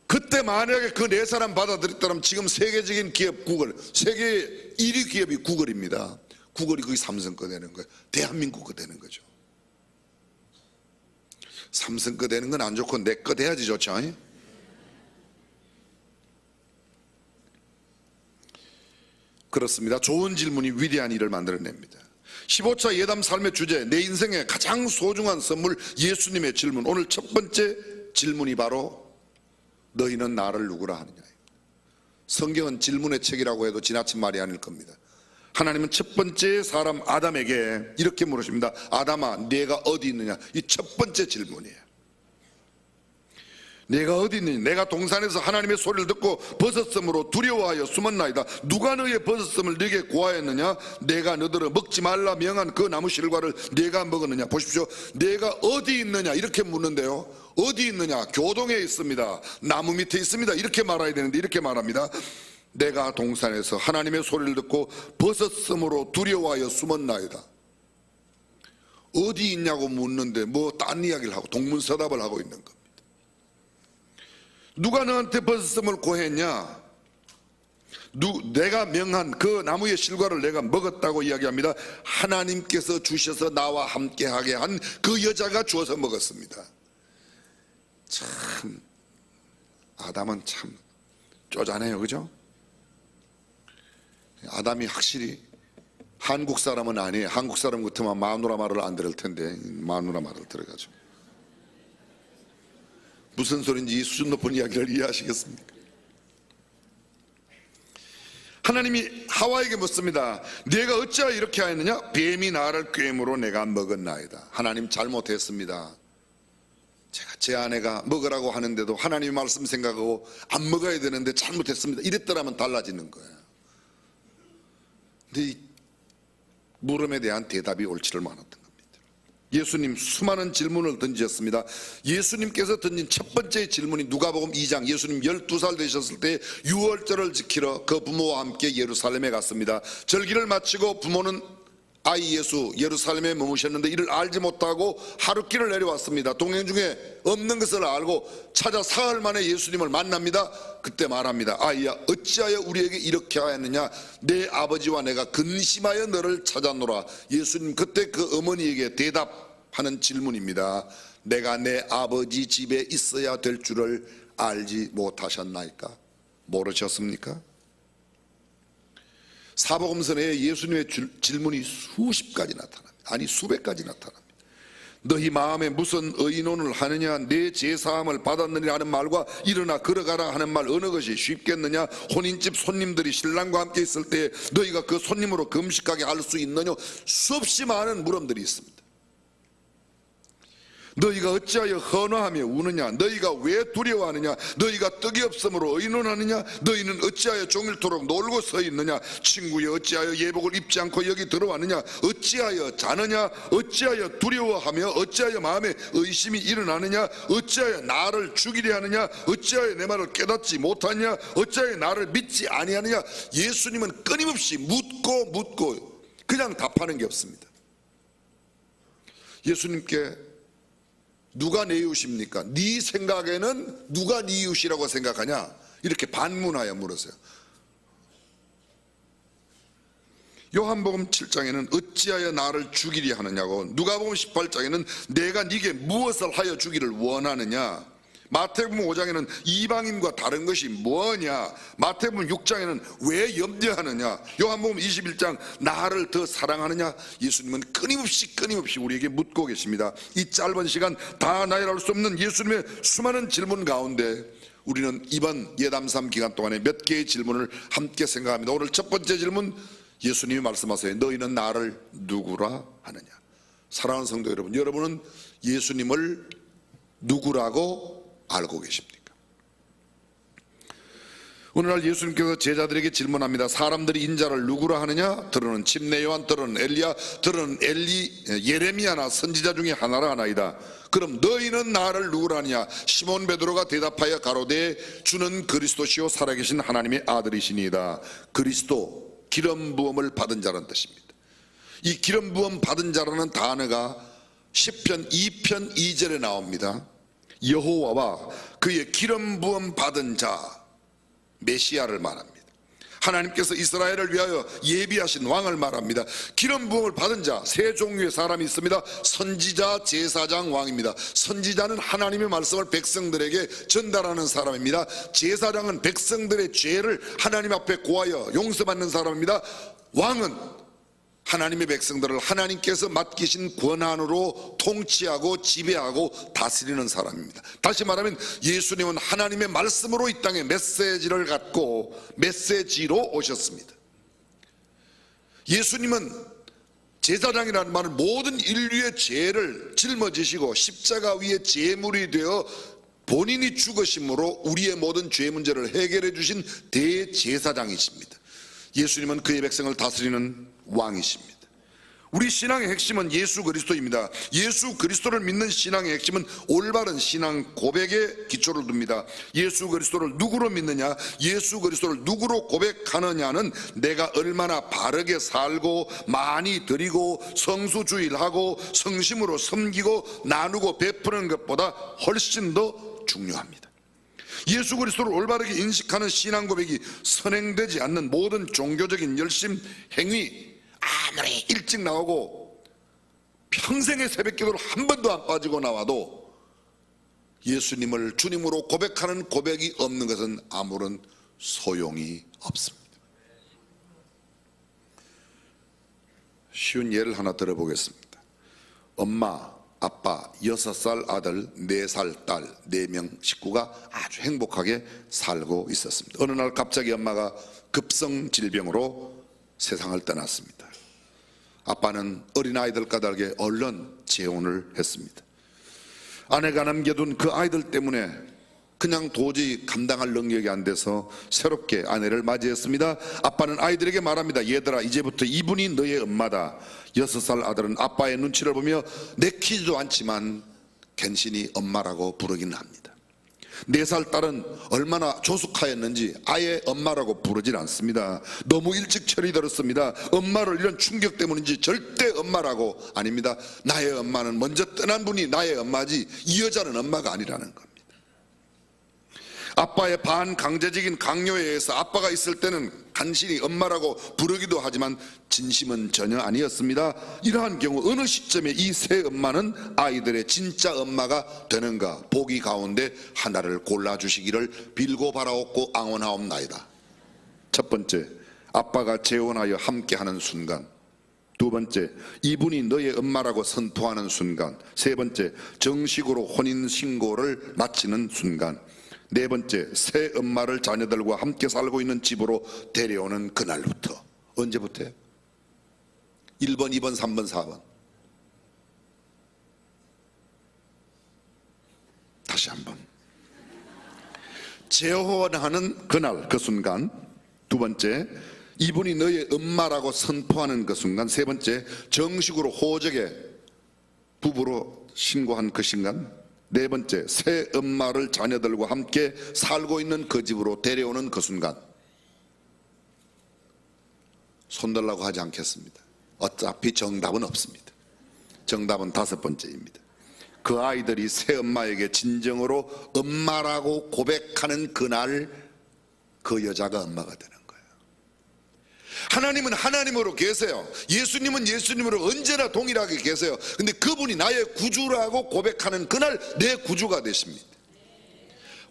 그때 만약에 그 네 사람 받아들였다면 지금 세계적인 기업 구글, 세계 1위 기업이 구글입니다. 구글이 거기 삼성 거 되는 거예요. 대한민국 거 되는 거죠. 삼성 거 되는 건 안 좋고 내 거 돼야지 좋죠. 그렇습니다. 좋은 질문이 위대한 일을 만들어냅니다. 15차 예담 삶의 주제, 내 인생의 가장 소중한 선물, 예수님의 질문. 오늘 첫 번째 질문이 바로 너희는 나를 누구라 하느냐. 성경은 질문의 책이라고 해도 지나친 말이 아닐 겁니다. 하나님은 첫 번째 사람 아담에게 이렇게 물으십니다. 아담아, 네가 어디 있느냐? 이 첫 번째 질문이에요. 내가 어디 있느냐? 내가 동산에서 하나님의 소리를 듣고 버섯섬으로 두려워하여 숨었나이다. 누가 너의 버섯섬을 네게 고하였느냐? 내가 너더러 먹지 말라 명한 그 나무 실과를 네가 먹었느냐? 보십시오. 내가 어디 있느냐? 이렇게 묻는데요. 어디 있느냐? 교동에 있습니다. 나무 밑에 있습니다. 이렇게 말해야 되는데 이렇게 말합니다. 내가 동산에서 하나님의 소리를 듣고 버섯섬으로 두려워하여 숨었나이다. 어디 있냐고 묻는데 뭐 딴 이야기를 하고 동문서답을 하고 있는 겁니다. 누가 너한테 버섯섬을 고했냐? 내가 명한 그 나무의 실과를 내가 먹었다고 이야기합니다. 하나님께서 주셔서 나와 함께하게 한 그 여자가 주어서 먹었습니다. 참 아담은 참 쪼잔해요, 그죠? 아담이 확실히 한국 사람은 아니에요. 한국 사람 같으면 마누라 말을 안 들을 텐데 마누라 말을 들어가지고 무슨 소리인지 이 수준 높은 이야기를 이해하시겠습니까? 하나님이 하와에게 묻습니다. 네가 어찌하여 이렇게 하였느냐? 뱀이 나를 꾀므로 내가 먹었나이다. 하나님 잘못했습니다. 제 아내가 먹으라고 하는데도 하나님의 말씀 생각하고 안 먹어야 되는데 잘못했습니다. 이랬더라면 달라지는 거예요. 근데 이 물음에 대한 대답이 옳지를 않았던 겁니다. 예수님 수많은 질문을 던지셨습니다. 예수님께서 던진 첫 번째 질문이 누가복음 2장, 예수님 12살 되셨을 때 유월절을 지키러 그 부모와 함께 예루살렘에 갔습니다. 절기를 마치고 부모는 아이 예수 예루살렘에 머무셨는데 이를 알지 못하고 하룻길을 내려왔습니다. 동행 중에 없는 것을 알고 찾아 사흘 만에 예수님을 만납니다. 그때 말합니다. 아이야, 어찌하여 우리에게 이렇게 하였느냐? 내 아버지와 내가 근심하여 너를 찾았노라. 예수님 그때 그 어머니에게 대답하는 질문입니다. 내가 내 아버지 집에 있어야 될 줄을 알지 못하셨나이까? 모르셨습니까? 사복음서 내에 예수님의 질문이 수십 가지 나타납니다. 아니 수백 가지 나타납니다. 너희 마음에 무슨 의논을 하느냐? 내 제사함을 받았느냐 하는 말과 일어나 걸어가라 하는 말 어느 것이 쉽겠느냐? 혼인집 손님들이 신랑과 함께 있을 때 너희가 그 손님으로 금식하게 할 수 있느냐? 수없이 많은 물음들이 있습니다. 너희가 어찌하여 헌화하며 우느냐? 너희가 왜 두려워하느냐? 너희가 떡이 없으므로 의논하느냐? 너희는 어찌하여 종일토록 놀고 서 있느냐? 친구여, 어찌하여 예복을 입지 않고 여기 들어왔느냐? 어찌하여 자느냐? 어찌하여 두려워하며 어찌하여 마음에 의심이 일어나느냐? 어찌하여 나를 죽이려 하느냐? 어찌하여 내 말을 깨닫지 못하느냐? 어찌하여 나를 믿지 아니하느냐? 예수님은 끊임없이 묻고 그냥 답하는 게 없습니다. 예수님께 누가 내 이웃입니까? 네 생각에는 누가 네 이웃이라고 생각하냐? 이렇게 반문하여 물었어요. 요한복음 7장에는 어찌하여 나를 죽이려 하느냐고, 누가복음 18장에는 내가 네게 무엇을 하여 주기를 원하느냐, 마태복음 5장에는 이방인과 다른 것이 뭐냐, 마태복음 6장에는 왜 염려하느냐, 요한복음 21장 나를 더 사랑하느냐. 예수님은 끊임없이 우리에게 묻고 계십니다. 이 짧은 시간 다 나열할 수 없는 예수님의 수많은 질문 가운데 우리는 이번 예담3 기간 동안에 몇 개의 질문을 함께 생각합니다. 오늘 첫 번째 질문, 예수님이 말씀하세요. 너희는 나를 누구라 하느냐? 사랑하는 성도 여러분, 여러분은 예수님을 누구라고 알고 계십니까? 어느 날 예수님께서 제자들에게 질문합니다. 사람들이 인자를 누구라 하느냐? 들어는 침례 요한, 들어는 엘리야, 들어는 예레미야나 선지자 중에 하나라 하나이다. 그럼 너희는 나를 누구라 하느냐? 시몬 베드로가 대답하여 가로되 주는 그리스도시요 살아계신 하나님의 아들이시니이다. 그리스도, 기름 부음을 받은 자라는 뜻입니다. 이 기름 부음 받은 자라는 단어가 시편 2편 2절에 나옵니다. 여호와와 그의 기름 부음 받은 자, 메시아를 말합니다. 하나님께서 이스라엘을 위하여 예비하신 왕을 말합니다. 기름 부음을 받은 자, 세 종류의 사람이 있습니다. 선지자, 제사장, 왕입니다. 선지자는 하나님의 말씀을 백성들에게 전달하는 사람입니다. 제사장은 백성들의 죄를 하나님 앞에 고하여 용서받는 사람입니다. 왕은 하나님의 백성들을 하나님께서 맡기신 권한으로 통치하고 지배하고 다스리는 사람입니다. 다시 말하면 예수님은 하나님의 말씀으로 이 땅에 메시지를 갖고 메시지로 오셨습니다. 예수님은 제사장이라는 말은 모든 인류의 죄를 짊어지시고 십자가 위에 제물이 되어 본인이 죽으심으로 우리의 모든 죄 문제를 해결해 주신 대제사장이십니다. 예수님은 그의 백성을 다스리는 왕이십니다. 우리 신앙의 핵심은 예수 그리스도입니다. 예수 그리스도를 믿는 신앙의 핵심은 올바른 신앙 고백에 기초를 둡니다. 예수 그리스도를 누구로 믿느냐, 예수 그리스도를 누구로 고백하느냐는 내가 얼마나 바르게 살고 많이 드리고 성수주의를 하고 성심으로 섬기고 나누고 베푸는 것보다 훨씬 더 중요합니다. 예수 그리스도를 올바르게 인식하는 신앙 고백이 선행되지 않는 모든 종교적인 열심, 행위, 아무리 일찍 나오고 평생의 새벽기도를 한 번도 안 빠지고 나와도 예수님을 주님으로 고백하는 고백이 없는 것은 아무런 소용이 없습니다. 쉬운 예를 하나 들어보겠습니다. 엄마, 아빠, 6살 아들, 4살 딸, 4명 식구가 아주 행복하게 살고 있었습니다. 어느 날 갑자기 엄마가 급성 질병으로 세상을 떠났습니다. 아빠는 어린아이들 까닭에 얼른 재혼을 했습니다. 아내가 남겨둔 그 아이들 때문에 그냥 도저히 감당할 능력이 안 돼서 새롭게 아내를 맞이했습니다. 아빠는 아이들에게 말합니다. 얘들아, 이제부터 이분이 너의 엄마다. 6살 아들은 아빠의 눈치를 보며 내키지도 않지만 간신히 엄마라고 부르기는 합니다. 4살 딸은 얼마나 조숙하였는지 아예 엄마라고 부르질 않습니다. 너무 일찍 철이 들었습니다. 엄마를 이런 충격 때문인지 절대 엄마라고 아닙니다. 나의 엄마는 먼저 떠난 분이 나의 엄마지 이 여자는 엄마가 아니라는 겁니다. 아빠의 반강제적인 강요에 의해서 아빠가 있을 때는 간신히 엄마라고 부르기도 하지만 진심은 전혀 아니었습니다. 이러한 경우 어느 시점에 이 새 엄마는 아이들의 진짜 엄마가 되는가 보기 가운데 하나를 골라주시기를 빌고 바라옵고 앙원하옵나이다. 첫 번째, 아빠가 재혼하여 함께하는 순간. 두 번째, 이분이 너의 엄마라고 선포하는 순간. 세 번째, 정식으로 혼인신고를 마치는 순간. 네 번째, 새 엄마를 자녀들과 함께 살고 있는 집으로 데려오는 그날부터. 언제부터요? 1번, 2번, 3번, 4번. 다시 한번. 재혼하는 그날, 그 순간. 두 번째, 이분이 너의 엄마라고 선포하는 그 순간. 세 번째, 정식으로 호적에 부부로 신고한 그 순간. 네 번째, 새 엄마를 자녀들과 함께 살고 있는 그 집으로 데려오는 그 순간. 손들라고 하지 않겠습니다. 어차피 정답은 없습니다. 정답은 5번째입니다. 그 아이들이 새 엄마에게 진정으로 엄마라고 고백하는 그날 그 여자가 엄마가 되는 거예요. 하나님은 하나님으로 계세요. 예수님은 예수님으로 언제나 동일하게 계세요. 근데 그분이 나의 구주라고 고백하는 그날 내 구주가 되십니다.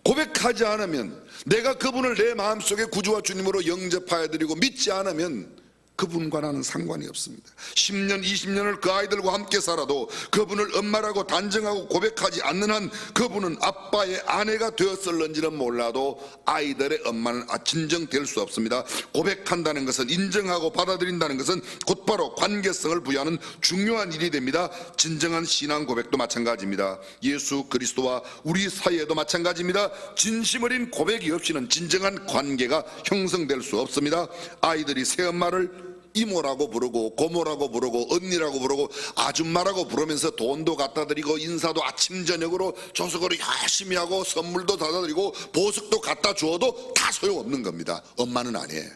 고백하지 않으면, 내가 그분을 내 마음속에 구주와 주님으로 영접하여 드리고 믿지 않으면 그분과 나는 상관이 없습니다. 10년 20년을 그 아이들과 함께 살아도 그분을 엄마라고 단정하고 고백하지 않는 한 그분은 아빠의 아내가 되었을런지는 몰라도 아이들의 엄마는 진정될 수 없습니다. 고백한다는 것은, 인정하고 받아들인다는 것은 곧바로 관계성을 부여하는 중요한 일이 됩니다. 진정한 신앙 고백도 마찬가지입니다. 예수 그리스도와 우리 사이에도 마찬가지입니다. 진심 어린 고백이 없이는 진정한 관계가 형성될 수 없습니다. 아이들이 새엄마를 이모라고 부르고 고모라고 부르고 언니라고 부르고 아줌마라고 부르면서 돈도 갖다 드리고 인사도 아침 저녁으로 조석으로 열심히 하고 선물도 사다 드리고 보석도 갖다 주어도 다 소용없는 겁니다. 엄마는 아니에요.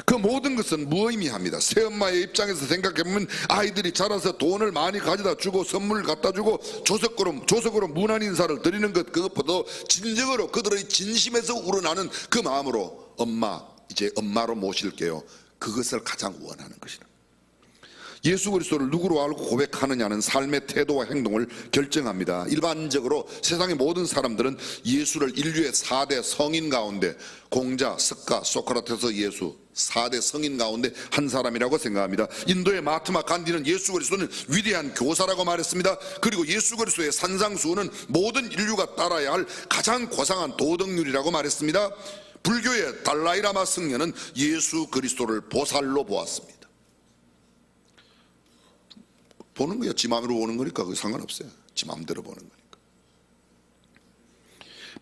그 모든 것은 무의미합니다. 새엄마의 입장에서 생각해보면 아이들이 자라서 돈을 많이 가져다 주고 선물을 갖다 주고 조석으로 문안 인사를 드리는 것, 그것보다 진정으로 그들의 진심에서 우러나는 그 마음으로 엄마, 이제 엄마로 모실게요, 그것을 가장 원하는 것이다. 예수 그리스도를 누구로 알고 고백하느냐는 삶의 태도와 행동을 결정합니다. 일반적으로 세상의 모든 사람들은 예수를 인류의 4대 성인 가운데, 공자, 석가, 소크라테스, 예수 4대 성인 가운데 한 사람이라고 생각합니다. 인도의 마하트마 간디는 예수 그리스도는 위대한 교사라고 말했습니다. 그리고 예수 그리스도의 산상수훈은 모든 인류가 따라야 할 가장 고상한 도덕률이라고 말했습니다. 불교의 달라이라마 승려는 예수 그리스도를 보살로 보았습니다. 보는 거야. 지 마음대로 보는 거니까 그게 상관없어요. 지 마음대로 보는 거니까.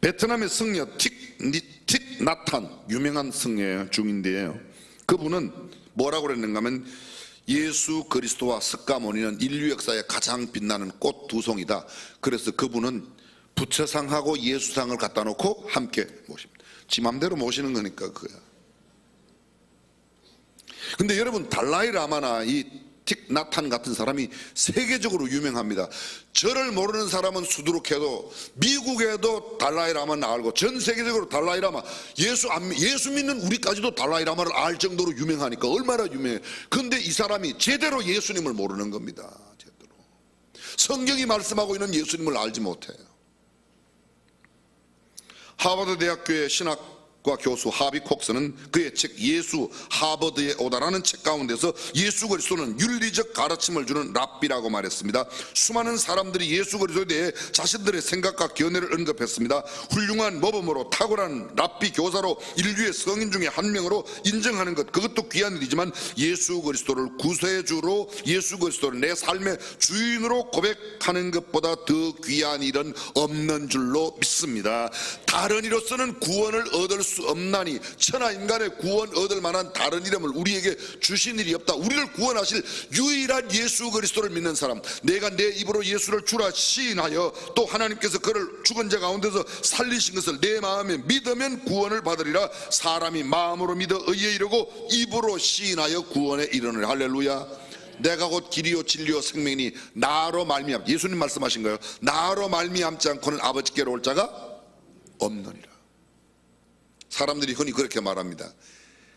베트남의 승려 틱 나탄, 유명한 승려예요. 중인데요. 그분은 뭐라고 그랬는가 하면 예수 그리스도와 석가모니는 인류 역사에 가장 빛나는 꽃 두 송이다. 그래서 그분은 부처상하고 예수상을 갖다 놓고 함께 모십니다. 지 마음대로 모시는 거니까 그거야. 근데 여러분, 달라이라마나 이 틱나탄 같은 사람이 세계적으로 유명합니다. 저를 모르는 사람은 수두룩해도 미국에도 달라이라마는 알고 전 세계적으로 달라이라마, 예수 믿는 우리까지도 달라이라마를 알 정도로 유명하니까 얼마나 유명해. 근데 이 사람이 제대로 예수님을 모르는 겁니다. 제대로 성경이 말씀하고 있는 예수님을 알지 못해요. 하버드 대학교의 신학과 교수 하비 콕스는 그의 책 예수 하버드에 오다라는 책 가운데서 예수 그리스도는 윤리적 가르침을 주는 랍비라고 말했습니다. 수많은 사람들이 예수 그리스도에 대해 자신들의 생각과 견해를 언급했습니다. 훌륭한 모범으로 탁월한 랍비 교사로 인류의 성인 중에 한 명으로 인정하는 것, 그것도 귀한 일이지만 예수 그리스도를 구세주로, 예수 그리스도를 내 삶의 주인으로 고백하는 것보다 더 귀한 일은 없는 줄로 믿습니다. 다른 이로서는 구원을 얻을 수 없나니 천하 인간의 구원 얻을 만한 다른 이름을 우리에게 주신 일이 없다. 우리를 구원하실 유일한 예수 그리스도를 믿는 사람, 내가 내 입으로 예수를 주라 시인하여 또 하나님께서 그를 죽은 자 가운데서 살리신 것을 내 마음에 믿으면 구원을 받으리라. 사람이 마음으로 믿어 의에 이르고 입으로 시인하여 구원에 이르느니라. 할렐루야. 내가 곧 길이요 진리요 생명이니 나로 말미암, 예수님 말씀하신 거예요. 나로 말미암지 않고는 아버지께로 올 자가 없느니라. 사람들이 흔히 그렇게 말합니다.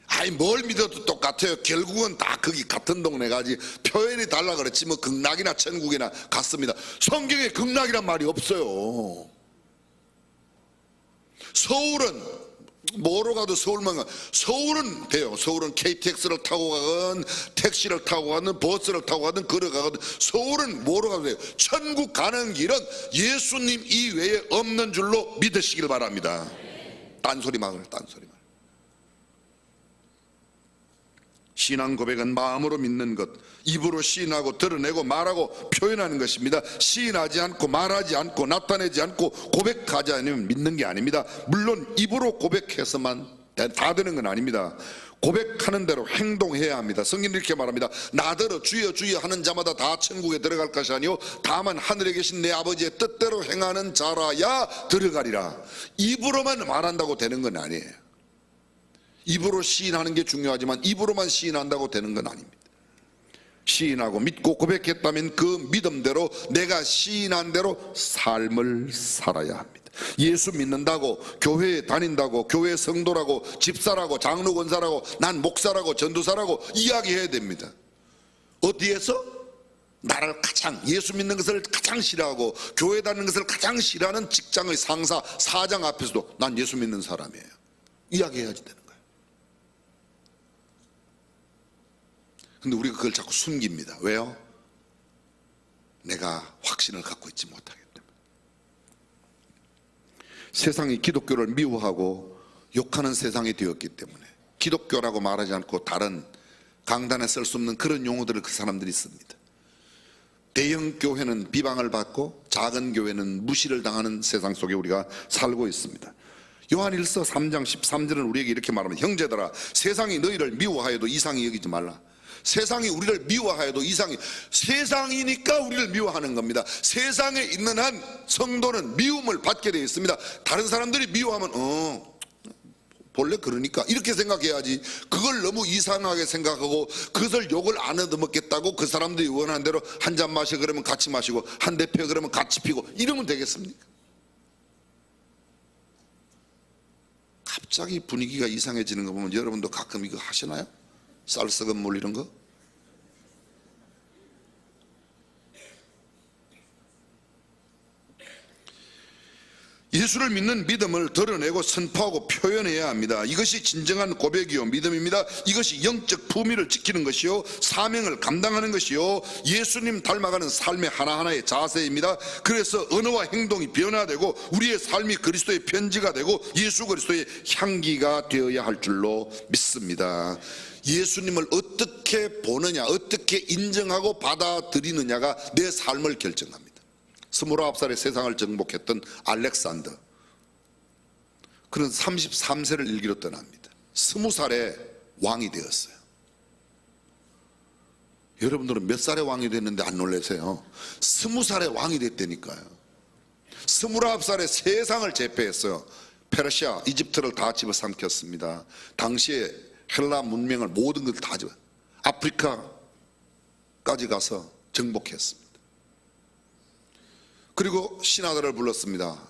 아이, 뭘 믿어도 똑같아요. 결국은 다 거기 같은 동네 가지. 표현이 달라 그랬지 뭐 극락이나 천국이나 같습니다. 성경에 극락이란 말이 없어요. 서울은 뭐로 가도 서울만 가. 서울은 돼요. 서울은 KTX를 타고 가건 택시를 타고 가든 버스를 타고 가든 걸어가거든. 서울은 뭐로 가도 돼요. 천국 가는 길은 예수님 이외에 없는 줄로 믿으시길 바랍니다. 딴소리만 그래, 딴소리만. 신앙 고백은 마음으로 믿는 것, 입으로 시인하고 드러내고 말하고 표현하는 것입니다. 시인하지 않고 말하지 않고 나타내지 않고 고백하지 않으면 믿는 게 아닙니다. 물론 입으로 고백해서만 다 되는 건 아닙니다. 고백하는 대로 행동해야 합니다. 성경은 이렇게 말합니다. 나더러 주여 주여 하는 자마다 다 천국에 들어갈 것이 아니요 다만 하늘에 계신 내 아버지의 뜻대로 행하는 자라야 들어가리라. 입으로만 말한다고 되는 건 아니에요. 입으로 시인하는 게 중요하지만 입으로만 시인한다고 되는 건 아닙니다. 시인하고 믿고 고백했다면 그 믿음대로 내가 시인한 대로 삶을 살아야 합니다. 예수 믿는다고, 교회에 다닌다고, 교회 성도라고, 집사라고, 장로 권사라고, 난 목사라고, 전도사라고 이야기해야 됩니다. 어디에서? 나를 가장, 예수 믿는 것을 가장 싫어하고 교회 다니는 것을 가장 싫어하는 직장의 상사, 사장 앞에서도 난 예수 믿는 사람이에요 이야기해야지 되는 거예요. 근데 우리가 그걸 자꾸 숨깁니다. 왜요? 내가 확신을 갖고 있지 못하기 때문에. 세상이 기독교를 미워하고 욕하는 세상이 되었기 때문에 기독교라고 말하지 않고 다른 강단에 쓸 수 없는 그런 용어들을 그 사람들이 씁니다. 대형 교회는 비방을 받고 작은 교회는 무시를 당하는 세상 속에 우리가 살고 있습니다. 요한일서 3장 13절은 우리에게 이렇게 말합니다. 형제들아, 세상이 너희를 미워하여도 이상히 여기지 말라. 세상이 우리를 미워하여도 이상히, 세상이니까 우리를 미워하는 겁니다. 세상에 있는 한 성도는 미움을 받게 되어 있습니다. 다른 사람들이 미워하면 본래 그러니까 이렇게 생각해야지, 그걸 너무 이상하게 생각하고 그것을 욕을 안 얻어먹겠다고 그 사람들이 원하는 대로 한 잔 마셔 그러면 같이 마시고 한 대 펴 그러면 같이 피고 이러면 되겠습니까? 갑자기 분위기가 이상해지는 거 보면 여러분도 가끔 이거 하시나요? 쌀 썩은 물 이런 거? 예수를 믿는 믿음을 드러내고 선포하고 표현해야 합니다. 이것이 진정한 고백이요 믿음입니다. 이것이 영적 품위를 지키는 것이요 사명을 감당하는 것이요 예수님 닮아가는 삶의 하나하나의 자세입니다. 그래서 언어와 행동이 변화되고 우리의 삶이 그리스도의 편지가 되고 예수 그리스도의 향기가 되어야 할 줄로 믿습니다. 예수님을 어떻게 보느냐, 어떻게 인정하고 받아들이느냐가 내 삶을 결정합니다. 29살에 세상을 정복했던 알렉산더, 그는 33세를 일기로 떠납니다. 20살에 왕이 되었어요. 여러분들은 몇 살에 왕이 됐는데 안 놀라세요? 20살에 왕이 됐다니까요. 29살에 세상을 제패했어요. 페르시아, 이집트를 다 집어삼켰습니다. 당시에 헬라 문명을 모든 걸 다 아프리카까지 가서 정복했습니다. 그리고 신하들을 불렀습니다.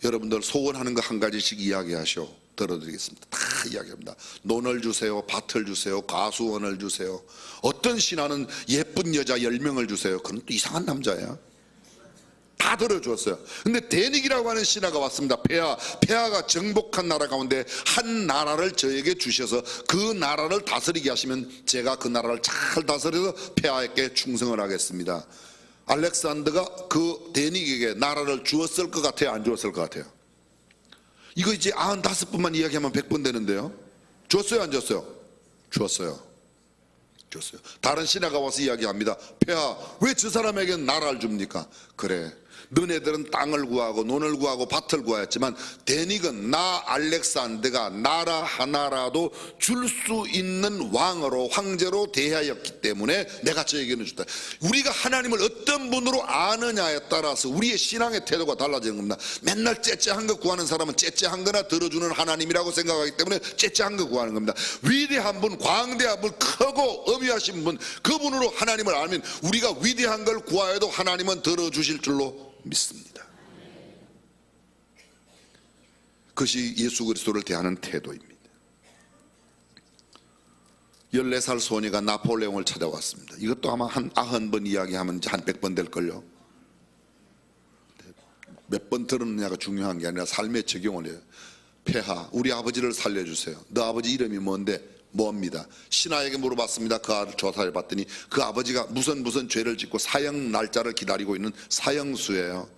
여러분들 소원하는 거 한 가지씩 이야기하시오. 들어드리겠습니다. 다 이야기합니다. 논을 주세요, 밭을 주세요, 가수원을 주세요. 어떤 신하는 예쁜 여자 10명을 주세요. 그건 또 이상한 남자야. 다 들어주었어요. 근데 데닉이라고 하는 신하가 왔습니다. 폐하가 정복한 나라 가운데 한 나라를 저에게 주셔서 그 나라를 다스리게 하시면 제가 그 나라를 잘 다스려서 폐하에게 충성을 하겠습니다. 알렉산더가 그 데닉에게 나라를 주었을 것 같아요, 안 주었을 것 같아요? 이거 이제 95번만 이야기하면 100번 되는데요. 줬어요, 안 줬어요? 줬어요. 다른 신하가 와서 이야기합니다. 폐하, 왜 저 사람에게는 나라를 줍니까? 그래, 너네들은 땅을 구하고 논을 구하고 밭을 구하였지만 데닉은 나 알렉산더가 나라 하나라도 줄 수 있는 왕으로, 황제로 대하였기 때문에 내가 저에게는 줬다. 우리가 하나님을 어떤 분으로 아느냐에 따라서 우리의 신앙의 태도가 달라지는 겁니다. 맨날 째째한 거 구하는 사람은 째째한 거나 들어주는 하나님이라고 생각하기 때문에 째째한 거 구하는 겁니다. 위대한 분, 광대한 분, 크고 어미하신 분, 그분으로 하나님을 알면 우리가 위대한 걸 구하여도 하나님은 들어주실 줄로 믿습니다. 그것이 예수 그리스도를 대하는 태도입니다. 14살 소녀가 나폴레옹을 찾아왔습니다. 이것도 아마 한 90번 이야기하면 한 100번 될걸요. 몇 번 들었느냐가 중요한 게 아니라 삶의 적용을 해요. 폐하, 우리 아버지를 살려주세요. 너 아버지 이름이 뭔데? 뭡니다. 신하에게 물어봤습니다. 그 아를 조사해 봤더니 그 아버지가 무슨 죄를 짓고 사형 날짜를 기다리고 있는 사형수예요.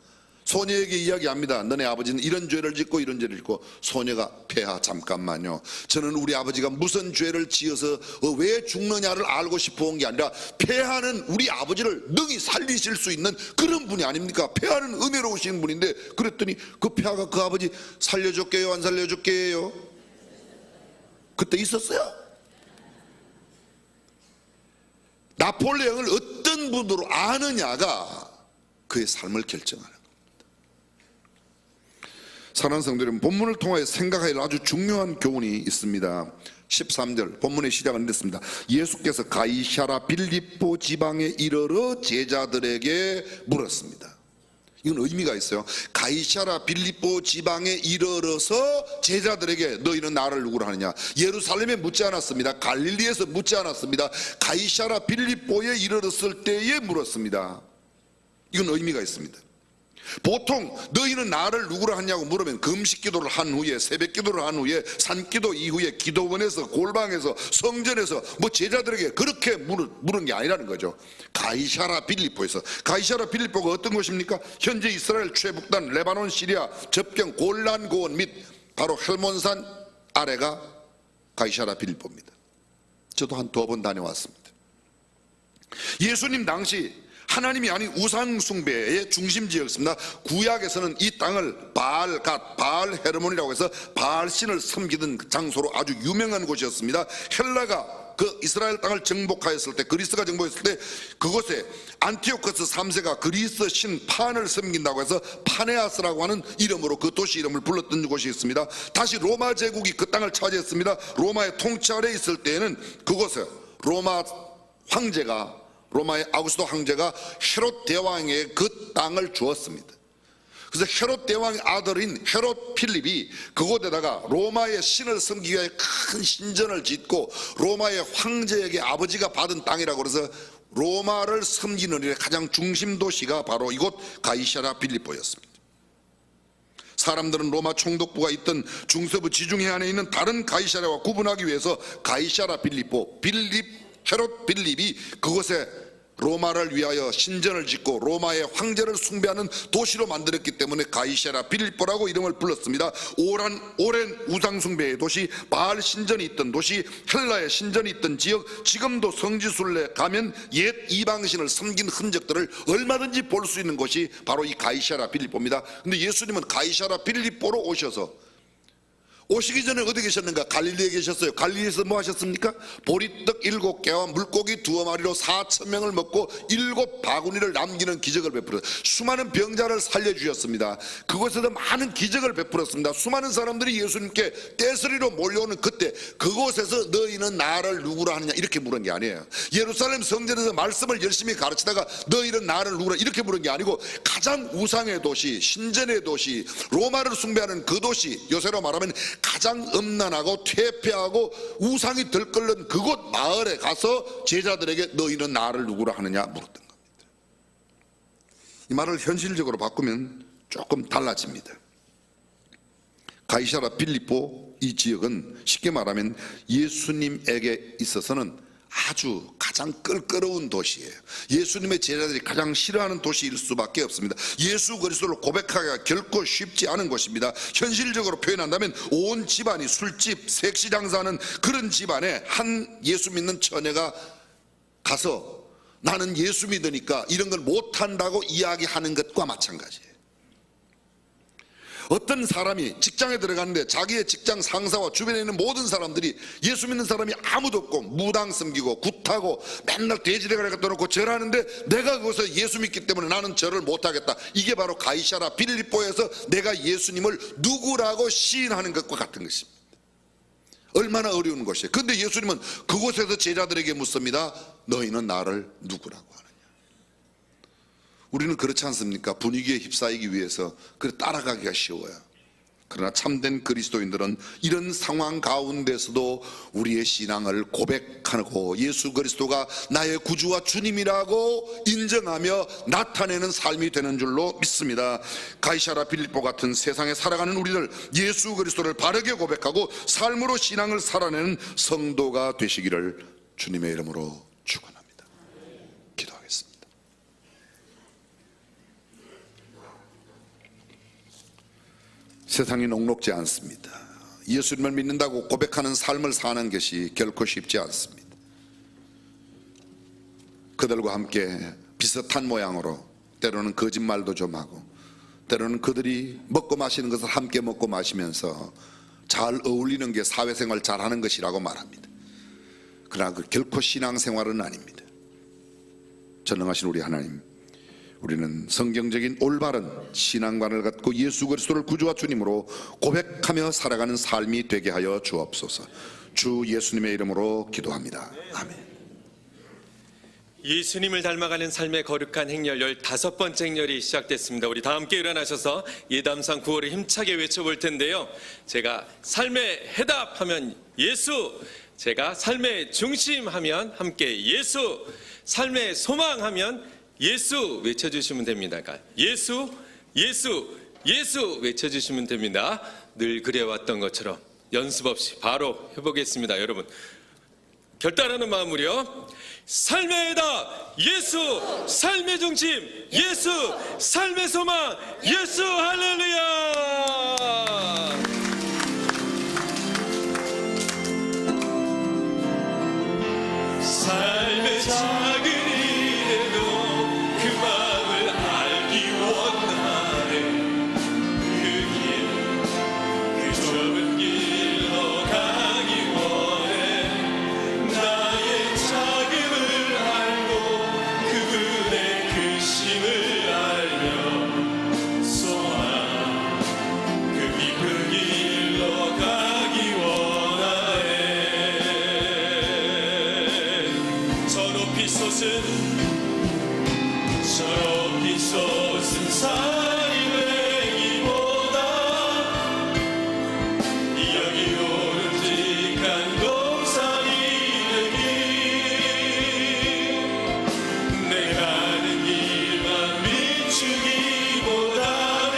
소녀에게 이야기합니다. 너네 아버지는 이런 죄를 짓고 이런 죄를 짓고. 소녀가 폐하, 잠깐만요. 저는 우리 아버지가 무슨 죄를 지어서 왜 죽느냐를 알고 싶어 온 게 아니라 폐하는 우리 아버지를 능히 살리실 수 있는 그런 분이 아닙니까? 폐하는 은혜로우신 분인데. 그랬더니 그 폐하가 그 아버지 살려줄게요, 안 살려줄게요? 그때 있었어요? 나폴레옹을 어떤 분으로 아느냐가 그의 삶을 결정하는 겁니다. 사랑하는 성도 여러분, 본문을 통하여 생각해야 할 아주 중요한 교훈이 있습니다. 13절 본문의 시작은 이렇습니다. 예수께서 가이사랴 빌립보 지방에 이르러 제자들에게 물었습니다. 이건 의미가 있어요. 가이사랴 빌립보 지방에 이르러서 제자들에게 너희는 나를 누구로 하느냐? 예루살렘에 묻지 않았습니다. 갈릴리에서 묻지 않았습니다. 가이사랴 빌립보에 이르렀을 때에 물었습니다. 이건 의미가 있습니다. 보통 너희는 나를 누구라 하냐고 물으면 금식 기도를 한 후에, 새벽 기도를 한 후에, 산기도 이후에 기도원에서, 골방에서, 성전에서 뭐 제자들에게 그렇게 물은 게 아니라는 거죠. 가이사라 빌립보에서. 가이사라 빌립보가 어떤 곳입니까? 현재 이스라엘 최북단, 레바논, 시리아 접경 골란 고원 및 바로 헬몬산 아래가 가이사라 빌립보입니다. 저도 한 2번 다녀왔습니다. 예수님 당시 하나님이 아닌 우상 숭배의 중심지였습니다. 구약에서는 이 땅을 바알갓, 바알 헤르몬이라고 해서 바알 신을 섬기던 장소로 아주 유명한 곳이었습니다. 헬라가 그 이스라엘 땅을 정복하였을 때, 그리스가 정복했을 때 그곳에 안티오코스 3세가 그리스 신 판을 섬긴다고 해서 파네아스라고 하는 이름으로 그 도시 이름을 불렀던 곳이 있습니다. 다시 로마 제국이 그 땅을 차지했습니다. 로마의 통치 아래 있을 때에는 그곳에 로마 황제가, 로마의 아우구스도 황제가 헤롯 대왕에게 그 땅을 주었습니다. 그래서 헤롯 대왕의 아들인 헤롯 필립이 그곳에다가 로마의 신을 섬기기 위해 큰 신전을 짓고 로마의 황제에게 아버지가 받은 땅이라고 그래서 로마를 섬기는 일의 가장 중심 도시가 바로 이곳 가이사라 빌립보였습니다. 사람들은 로마 총독부가 있던 중서부 지중 해안에 있는 다른 가이사라와 구분하기 위해서 가이사라 빌립보, 헤롯 빌립이 그곳에 로마를 위하여 신전을 짓고 로마의 황제를 숭배하는 도시로 만들었기 때문에 가이사라 빌립보라고 이름을 불렀습니다. 오랜 우상 숭배의 도시, 바알 신전이 있던 도시, 헬라의 신전이 있던 지역, 지금도 성지순례 가면 옛 이방신을 섬긴 흔적들을 얼마든지 볼 수 있는 곳이 바로 이 가이사라 빌립보입니다. 근데 예수님은 가이사라 빌립보로 오시기 전에 어디 계셨는가? 갈릴리에 계셨어요. 갈릴리에서 뭐 하셨습니까? 보리떡 7개와 물고기 2마리로 4,000명을 먹고 7바구니를 남기는 기적을 베풀었어요. 수많은 병자를 살려주셨습니다. 그곳에서 많은 기적을 베풀었습니다. 수많은 사람들이 예수님께 떼서리로 몰려오는 그때 그곳에서 너희는 나를 누구라 하느냐 이렇게 물은 게 아니에요. 예루살렘 성전에서 말씀을 열심히 가르치다가 너희는 나를 누구라 이렇게 물은 게 아니고 가장 우상의 도시, 신전의 도시, 로마를 숭배하는 그 도시, 요새로 말하면 가장 음란하고 퇴폐하고 우상이 들끓는 그곳 마을에 가서 제자들에게 너희는 나를 누구라 하느냐 물었던 겁니다. 이 말을 현실적으로 바꾸면 조금 달라집니다. 가이사라 빌립보 이 지역은 쉽게 말하면 예수님에게 있어서는 아주 가장 껄끄러운 도시예요. 예수님의 제자들이 가장 싫어하는 도시일 수밖에 없습니다. 예수 그리스도를 고백하기가 결코 쉽지 않은 곳입니다. 현실적으로 표현한다면 온 집안이 술집, 색시 장사하는 그런 집안에 한 예수 믿는 처녀가 가서 나는 예수 믿으니까 이런 걸 못한다고 이야기하는 것과 마찬가지예요. 어떤 사람이 직장에 들어갔는데 자기의 직장 상사와 주변에 있는 모든 사람들이 예수 믿는 사람이 아무도 없고 무당 섬기고 굿하고 맨날 돼지레가 갖다 놓고 절하는데 내가 거기서 예수 믿기 때문에 나는 절을 못하겠다. 이게 바로 가이사라 빌립보에서 내가 예수님을 누구라고 시인하는 것과 같은 것입니다. 얼마나 어려운 것이에요. 그런데 예수님은 그곳에서 제자들에게 묻습니다. 너희는 나를 누구라고 하느냐. 우리는 그렇지 않습니까? 분위기에 휩싸이기 위해서 그래 따라가기가 쉬워요. 그러나 참된 그리스도인들은 이런 상황 가운데서도 우리의 신앙을 고백하고 예수 그리스도가 나의 구주와 주님이라고 인정하며 나타내는 삶이 되는 줄로 믿습니다. 가이사라 빌립보 같은 세상에 살아가는 우리들 예수 그리스도를 바르게 고백하고 삶으로 신앙을 살아내는 성도가 되시기를 주님의 이름으로 축원합니다. 기도하겠습니다. 세상이 녹록지 않습니다. 예수님을 믿는다고 고백하는 삶을 사는 것이 결코 쉽지 않습니다. 그들과 함께 비슷한 모양으로 때로는 거짓말도 좀 하고 때로는 그들이 먹고 마시는 것을 함께 먹고 마시면서 잘 어울리는 게 사회생활 잘하는 것이라고 말합니다. 그러나 그 결코 신앙생활은 아닙니다. 전능하신 우리 하나님, 우리는 성경적인 올바른 신앙관을 갖고 예수 그리스도를 구주와 주님으로 고백하며 살아가는 삶이 되게 하여 주옵소서. 주 예수님의 이름으로 기도합니다. 아멘. 예수님을 닮아가는 삶의 거룩한 행렬 15번째 행렬이 시작됐습니다. 우리 다 함께 일어나셔서 예담상 구호를 힘차게 외쳐볼 텐데요. 제가 삶의 해답하면 예수, 제가 삶의 중심하면 함께 예수, 삶의 소망하면 예수 외쳐주시면 됩니다. 예수, 예수, 예수 외쳐주시면 됩니다. 늘 그래왔던 것처럼 연습 없이 바로 해보겠습니다. 여러분 결단하는 마음으로요. 삶의 해답 예수, 삶의 중심 예수, 삶의 소망 예수. 할렐루야. 삶의 작은 일에도 그 마음을 알기 원하네. 그 좁은 길로 가기 원해. 나의 자금을 알고 그분의 크심을 알며 소망 그 깊은 길로 가기 원하네. 저 높이 솟은 산이 되기보다 여기 오름직한 동산이 되기. 내 가는 길만 비추기보다는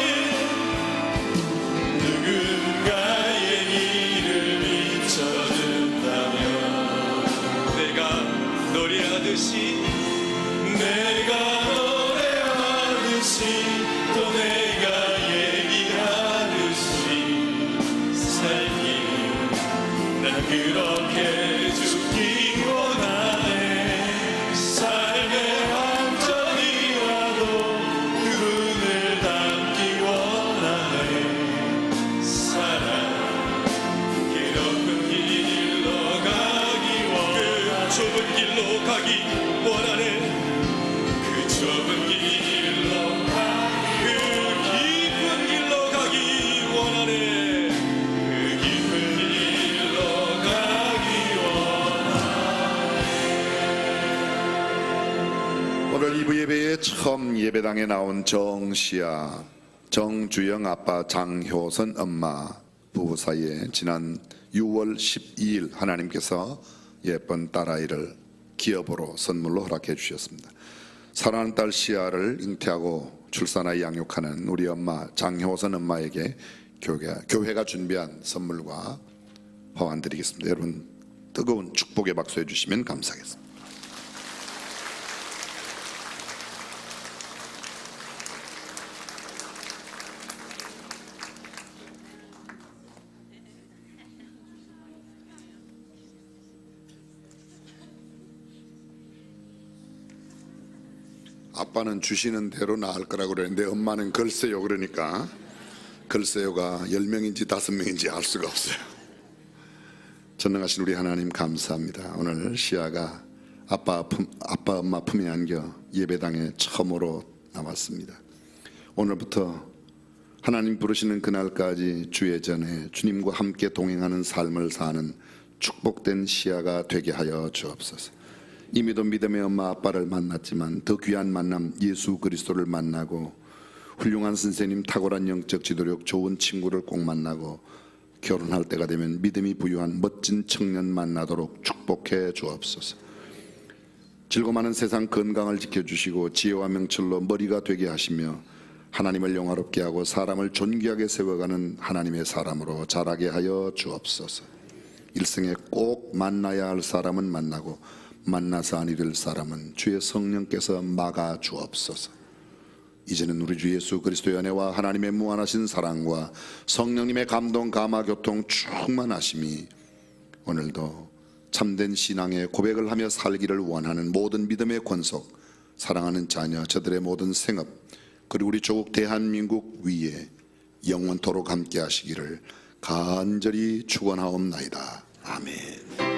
누군가의 길을 비춰준다면 내가 노래하듯이 또 내가 얘기하듯이 살기 난 그렇게 죽기 원하네. 삶의 완전이라도 그분을 닮기 원하네. 사랑 그 높은 길로 가기 원하네. 그 좁은 길로 가기 원하네. 그 좁은 길로 그 깊은 길로 가기 원하네. 그 깊은 길로 가기 원하네. 오늘 2부 예배에 처음 예배당에 나온 정시아, 정주영 아빠, 장효선 엄마 부부 사이에 지난 6월 12일 하나님께서 예쁜 딸아이를 기업으로 선물로 허락해 주셨습니다. 사랑하는 딸 시아를 잉태하고 출산하여 양육하는 우리 엄마 장효선 엄마에게 교회가 준비한 선물과 화환 드리겠습니다. 여러분 뜨거운 축복의 박수 해주시면 감사하겠습니다. 아빠는 주시는 대로 나을 거라고 그랬는데 엄마는 글쎄요 그러니까 글쎄요가 10명인지 5명인지 알 수가 없어요. 전능하신 우리 하나님 감사합니다. 오늘 시아가 아빠 엄마 품에 안겨 예배당에 처음으로 나왔습니다. 오늘부터 하나님 부르시는 그날까지 주의 전에 주님과 함께 동행하는 삶을 사는 축복된 시아가 되게 하여 주옵소서. 이미도 믿음의 엄마 아빠를 만났지만 더 귀한 만남 예수 그리스도를 만나고 훌륭한 선생님, 탁월한 영적 지도력, 좋은 친구를 꼭 만나고 결혼할 때가 되면 믿음이 부유한 멋진 청년 만나도록 축복해 주옵소서. 즐거워하는 세상 건강을 지켜주시고 지혜와 명철로 머리가 되게 하시며 하나님을 영화롭게 하고 사람을 존귀하게 세워가는 하나님의 사람으로 자라게 하여 주옵소서. 일생에 꼭 만나야 할 사람은 만나고 만나서 아니 될 사람은 주의 성령께서 막아 주옵소서. 이제는 우리 주 예수 그리스도의 은혜와 하나님의 무한하신 사랑과 성령님의 감동 감화 교통 충만하심이 오늘도 참된 신앙의 고백을 하며 살기를 원하는 모든 믿음의 권속, 사랑하는 자녀, 저들의 모든 생업, 그리고 우리 조국 대한민국 위에 영원토록 함께 하시기를 간절히 축원하옵나이다. 아멘.